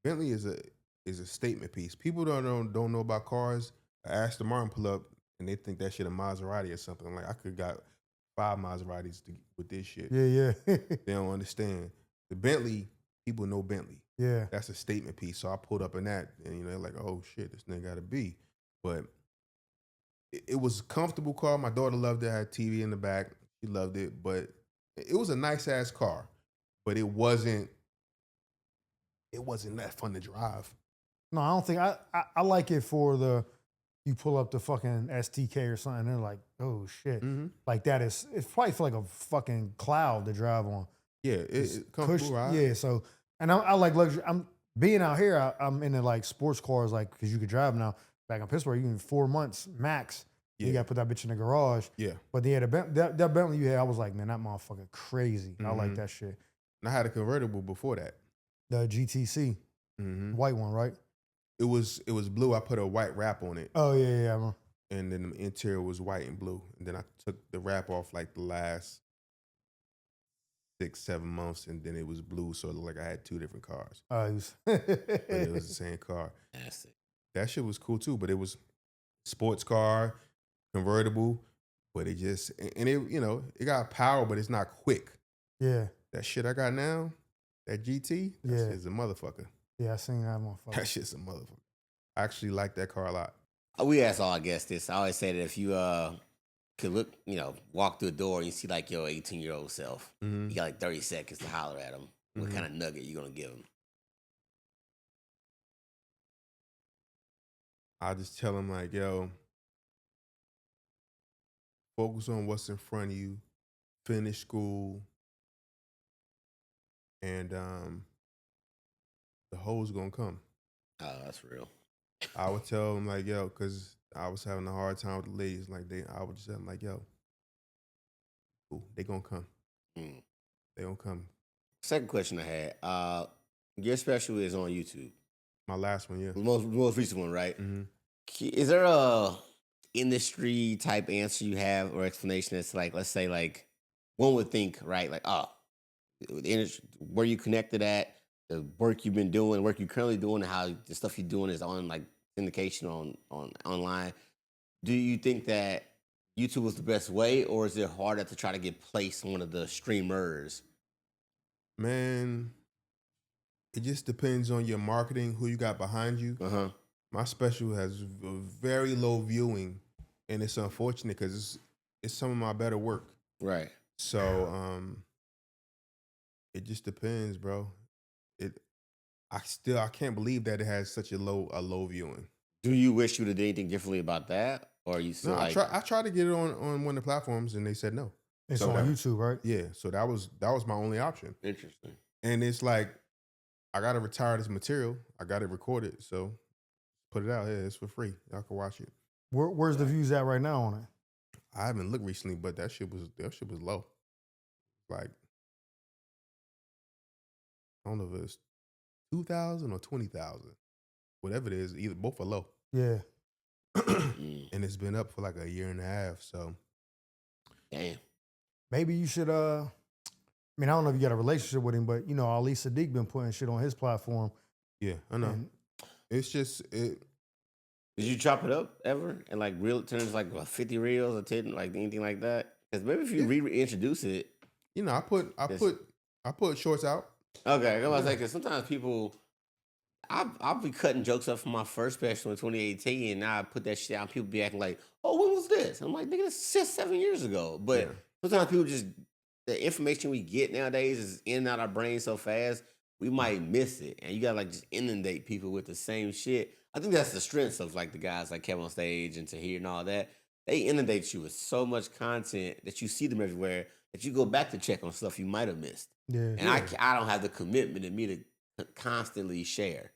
Bentley is a statement piece. People don't know about cars. I asked the Martin pull up and they think that shit a Maserati or something. Like I could got 5 Maseratis with this shit. Yeah. They don't understand. The Bentley, people know Bentley. Yeah. That's a statement piece. So I pulled up in that and they're like, oh shit, this nigga gotta be. But it was a comfortable car. My daughter loved it. I had TV in the back. She loved it. But it was a nice ass car. But it wasn't that fun to drive. No, I don't think I like it for you pull up the fucking STK or something, and they're like, oh shit. Like that it's probably feel like a fucking cloud to drive on. Yeah, it's comfortable, right? Yeah, so and I like luxury. I'm being out here, I'm into like sports cars, like because you could drive now. Back in Pittsburgh, you can 4 months max. Yeah. You got to put that bitch in the garage. Yeah. But yeah, that Bentley you had, I was like, man, that motherfucker crazy. I like that shit. And I had a convertible before that. The GTC, white one, right? It was blue. I put a white wrap on it. Oh yeah. And then the interior was white and blue. And then I took the wrap off like the last 6-7 months, and then it was blue, so it looked like I had 2 different cars. But it was the same car. That shit was cool too, but it was sports car, convertible, but it just and it it got power, but it's not quick. Yeah. That shit I got now, that GT, that shit's a motherfucker. Yeah, I seen that motherfucker. That shit's a motherfucker. I actually like that car a lot. We ask all our guests this. I always say that if you could look, walk through a door and you see like your 18-year-old self, you got like 30 seconds to holler at him. What kind of nugget you gonna give him? I just tell him like, yo, focus on what's in front of you, finish school, and the hoes gonna come. Oh, that's real. I would tell him like, yo, because I was having a hard time with the ladies. Like I would just tell them like, yo, cool, they gonna come. They gonna come. Second question I had. Your special is on YouTube. My last one, yeah. The most recent one, right? Is there a industry type answer you have or explanation that's like, let's say like one would think, right? Like, the industry, where you connected at, the work you've been doing, work you're currently doing, and how the stuff you're doing is on like syndication on online. Do you think that YouTube was the best way, or is it harder to try to get placed on one of the streamers? Man, it just depends on your marketing, who you got behind you. My special has a very low viewing, and it's unfortunate because it's some of my better work. Right. So it just depends, bro. I can't believe that it has such a low viewing. Do you wish you would have done anything differently about that, or are you No, still like I tried to get it on one of the platforms and they said no. It's So on YouTube, right? yeah, so that was my only option. interesting? And it's like I gotta retire this material. I got it recorded, so put it out here. It's for free. Y'all can watch it. Where's the views at right now on it? I haven't looked recently, but that shit was low. Like I don't know if it's 2,000 or 20,000, whatever it is. Either both are low, Yeah. and it's been up for like a year and a half. So Damn. Maybe you should. I mean, I don't know if you got a relationship with him, but you know, Ali Sadiq been putting shit on his platform. yeah, I know. And It's just it. Did you chop it up ever and like real turns like 50 reels or 10 like anything like that? Because maybe if you reintroduce it. You know, I put shorts out. Okay, I was like, because sometimes people, I'll be cutting jokes up from my first special in 2018, and now I put that shit out. And people be acting like, "Oh, when was this?" I'm like, "Nigga, this is 6-7 years ago." But Yeah. sometimes people just the information we get nowadays is in and out our brain so fast, we might miss it, and you gotta like just inundate people with the same shit. I think that's the strength of like the guys like Kevin on stage and Tahir and all that. They inundate you with so much content that you see them everywhere that you go back to check on stuff you might have missed. yeah, And I don't have the commitment in me to constantly share.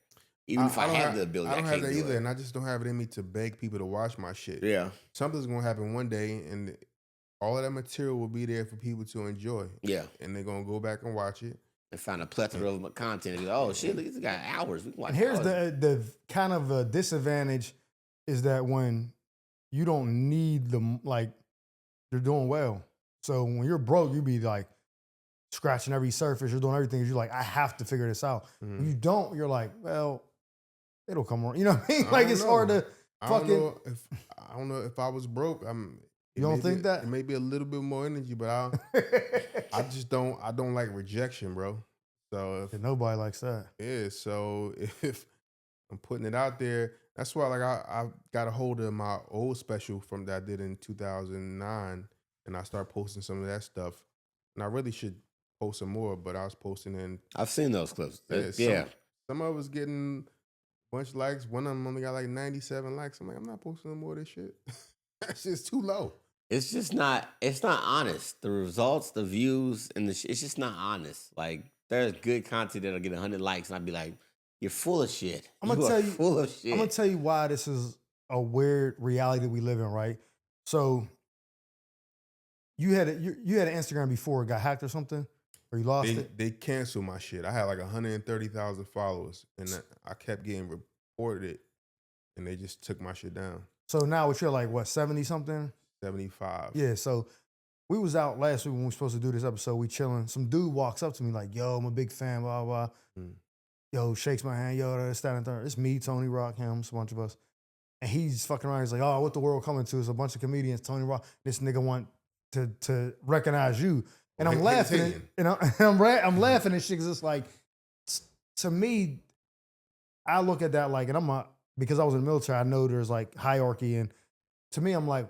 Even if I don't have the ability, I don't have can't that do either, it. and I just don't have it in me to beg people to watch my shit. Yeah. Something's gonna happen one day, and all of that material will be there for people to enjoy. Yeah. And they're gonna go back and watch it. And find a plethora of content. And oh shit, these got hours. We can watch. And here's hours. the kind of a disadvantage is that when you don't need them, like you're doing well. So when you're broke, you be like scratching every surface. You're doing everything. You're like, I have to figure this out. When you don't, you're like, well, it'll come around. You know what I mean? Like it's hard to fucking. I don't know if I was broke. You don't think that? It may be a little bit more energy, but I just don't. I don't like rejection, bro. So Nobody likes that. yeah. So if I'm putting it out there, that's why like I got a hold of my old special from that I did in 2009, and I started posting some of that stuff. And I really should post some more, but I was posting in. I've seen those clips. Yeah. Some of us getting a bunch of likes. One of them only got like 97 likes. I'm like, I'm not posting no more of this shit. That's just too low. It's just not. It's not honest. The results, the views, and it's just not honest. Like there's good content that'll get 100 likes, and I'd be like, "You're full of shit. I'm gonna tell you. Full of shit." I'm gonna tell you why this is a weird reality that we live in, right? So you had an Instagram before it got hacked or something, or you lost it. They canceled my shit. I had like 130,000 followers, and I kept getting reported, and they just took my shit down. So now you're like what 70 something? 75. Yeah. So we was out last week when we were supposed to do this episode. We chilling. Some dude walks up to me like, "Yo, I'm a big fan." Blah blah. Yo, shakes my hand. Yo, this, that, and third. It's me, Tony Rock, him, it's a bunch of us. And he's fucking around. He's like, "Oh, what the world coming to is a bunch of comedians. Tony Rock. This nigga want to recognize you." And I'm laughing. And I'm laughing and shit because it's like, to me, I look at that like, and because I was in the military, I know there's like hierarchy. And to me, I'm like,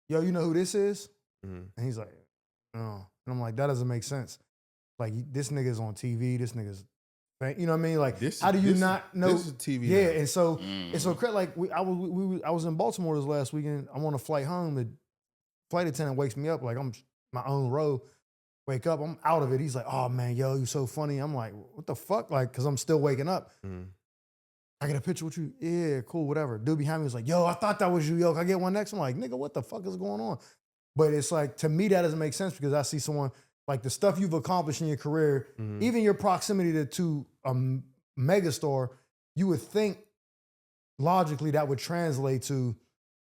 "Yo, you know who this is?" And he's like, "Oh." And I'm like, that doesn't make sense. Like, this nigga's on TV. This nigga's, you know what I mean? Like, how do you not know? This is TV. Yeah, now. and so it's so crazy. Like, I was in Baltimore this last weekend. I'm on a flight home. The flight attendant wakes me up like I'm my own row. Wake up, I'm out of it. He's like, "Oh man, yo, you so funny." I'm like, "What the fuck?" Like, cause I'm still waking up. I get a picture with you. Yeah, cool, whatever. Dude behind me was like, "Yo, I thought that was you. Yo, can I get one next?" I'm like, "Nigga, what the fuck is going on?" But it's like, to me, that doesn't make sense because I see someone like the stuff you've accomplished in your career, even your proximity to a megastar, you would think logically that would translate to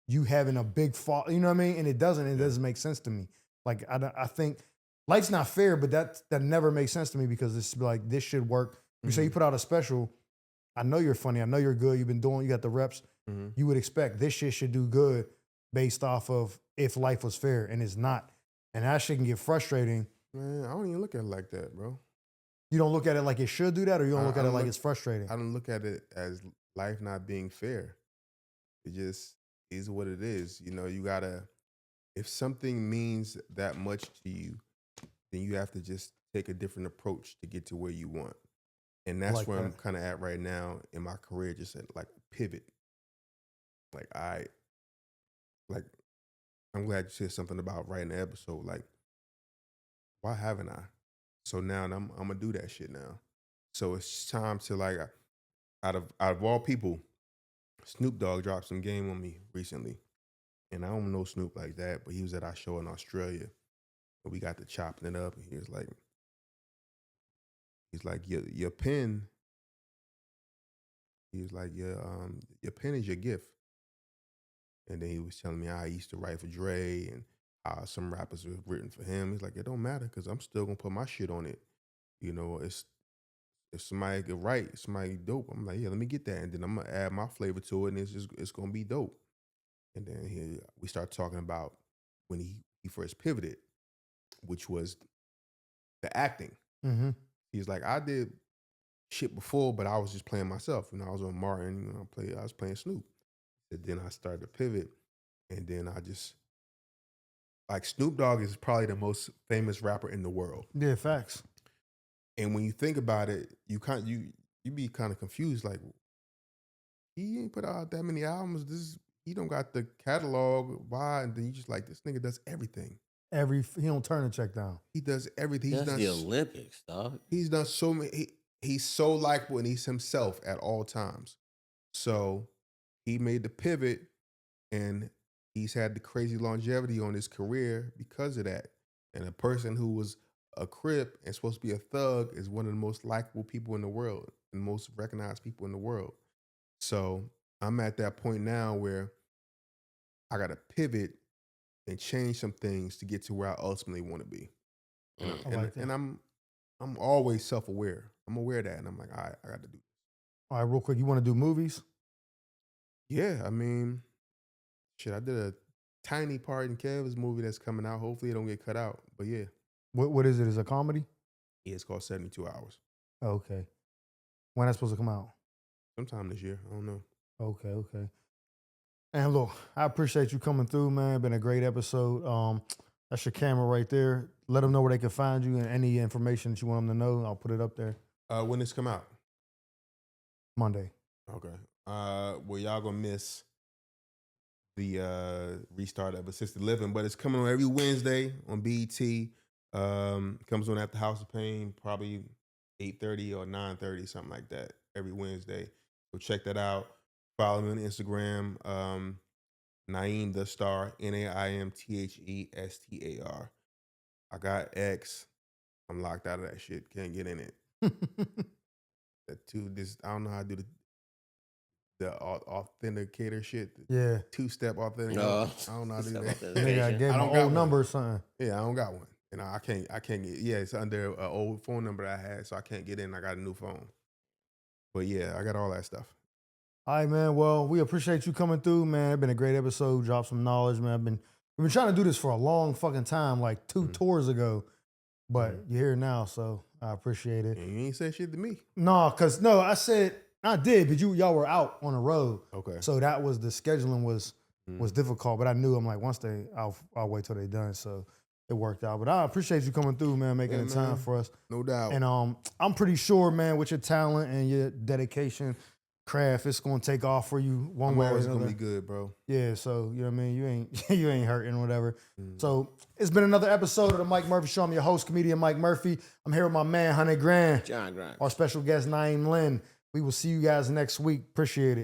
you having a big fall. You know what I mean? And it doesn't. It doesn't make sense to me. Like, I think life's not fair, but that never makes sense to me because it's like, this should work. You say you put out a special. I know you're funny. I know you're good. You've been doing, you got the reps. You would expect this shit should do good based off of if life was fair, and it's not. And that shit can get frustrating. Man, I don't even look at it like that, bro. You don't look at it like it should do that, or you don't look at it like it's frustrating? I don't look at it as life not being fair. It just is what it is. You know, you gotta, if something means that much to you, then you have to just take a different approach to get to where you want. And that's like where I'm that. kind of at right now in my career, just at like a pivot. Like like I'm glad you said something about writing the episode. Like, why haven't I? So now I'm gonna do that shit now. So it's time to like out of all people, Snoop Dogg dropped some game on me recently. And I don't know Snoop like that, but he was at our show in Australia. And we got to chopping it up and he's like, your pen, he was like, your pen is your gift. And then he was telling me how I used to write for Dre and how some rappers have written for him. He's like, it don't matter because I'm still gonna put my shit on it. You know, it's if somebody could write, somebody dope, I'm like, yeah, let me get that. And then I'm gonna add my flavor to it and it's gonna be dope. And then we start talking about when he first pivoted, which was the acting. Mm-hmm. He's like, I did shit before, but I was just playing myself. You know, I was on Martin, you know, I was playing Snoop. And then I started to pivot, and then I just like Snoop Dogg is probably the most famous rapper in the world. Yeah, facts. And when you think about it, you be kind of confused, like he ain't put out that many albums. He don't got the catalog. Why? And then you just like this nigga does everything. He don't turn a check down. He does everything. That's the Olympics, dog. He's done so many. He's so likable and he's himself at all times. So he made the pivot and he's had the crazy longevity on his career because of that. And a person who was a Crip and supposed to be a thug is one of the most likable people in the world and most recognized people in the world. So I'm at that point now where I got to pivot and change some things to get to where I ultimately want to be. And I'm always self-aware. I'm aware of that. And I'm like, all right, I got to do this. All right, real quick, you want to do movies? Yeah, I mean, shit, I did a tiny part in Kev's movie that's coming out. Hopefully it don't get cut out. But yeah. What is it? Is it a comedy? Yeah, it's called 72 Hours. Oh, okay. When that's supposed to come out? Sometime this year. I don't know. Okay. And look, I appreciate you coming through, man. Been a great episode. That's your camera right there. Let them know where they can find you and any information that you want them to know. I'll put it up there. When this come out? Monday. Okay. Well, y'all gonna miss the restart of Assisted Living, but it's coming on every Wednesday on BET. Comes on after House of Pain, probably 8:30 or 9:30, something like that, every Wednesday. So check that out. Follow me on Instagram, Naim the Star, NaimThestar. I got X. I'm locked out of that shit. Can't get in it. I don't know how to do the authenticator shit. Yeah. Two-step authenticator. No. I don't know how to do that. Nigga, I gave him an old number or something. Yeah, I don't got one. And I can't get, yeah, it's under an old phone number I had, so I can't get in. I got a new phone. But yeah, I got all that stuff. All right, man. Well, we appreciate you coming through, man. It's been a great episode. Drop some knowledge, man. We've been trying to do this for a long fucking time, like 2 tours ago. But you're here now, so I appreciate it. And you ain't said shit to me. No, I said I did, but y'all were out on the road. Okay. So that was the scheduling was difficult, but I knew I'm like once I'll wait till they're done. So it worked out. But I appreciate you coming through, man, making the time for us. No doubt. And I'm pretty sure, man, with your talent and your dedication, craft, it's gonna take off for you one way or another. It's gonna be good, bro. Yeah, so you know what I mean? You ain't hurting, whatever. So it's been another episode of the Mike Murphy Show. I'm your host, comedian Mike Murphy. I'm here with my man, 100 Grand. John Grant. Our special guest, Naim Lynn. We will see you guys next week. Appreciate it.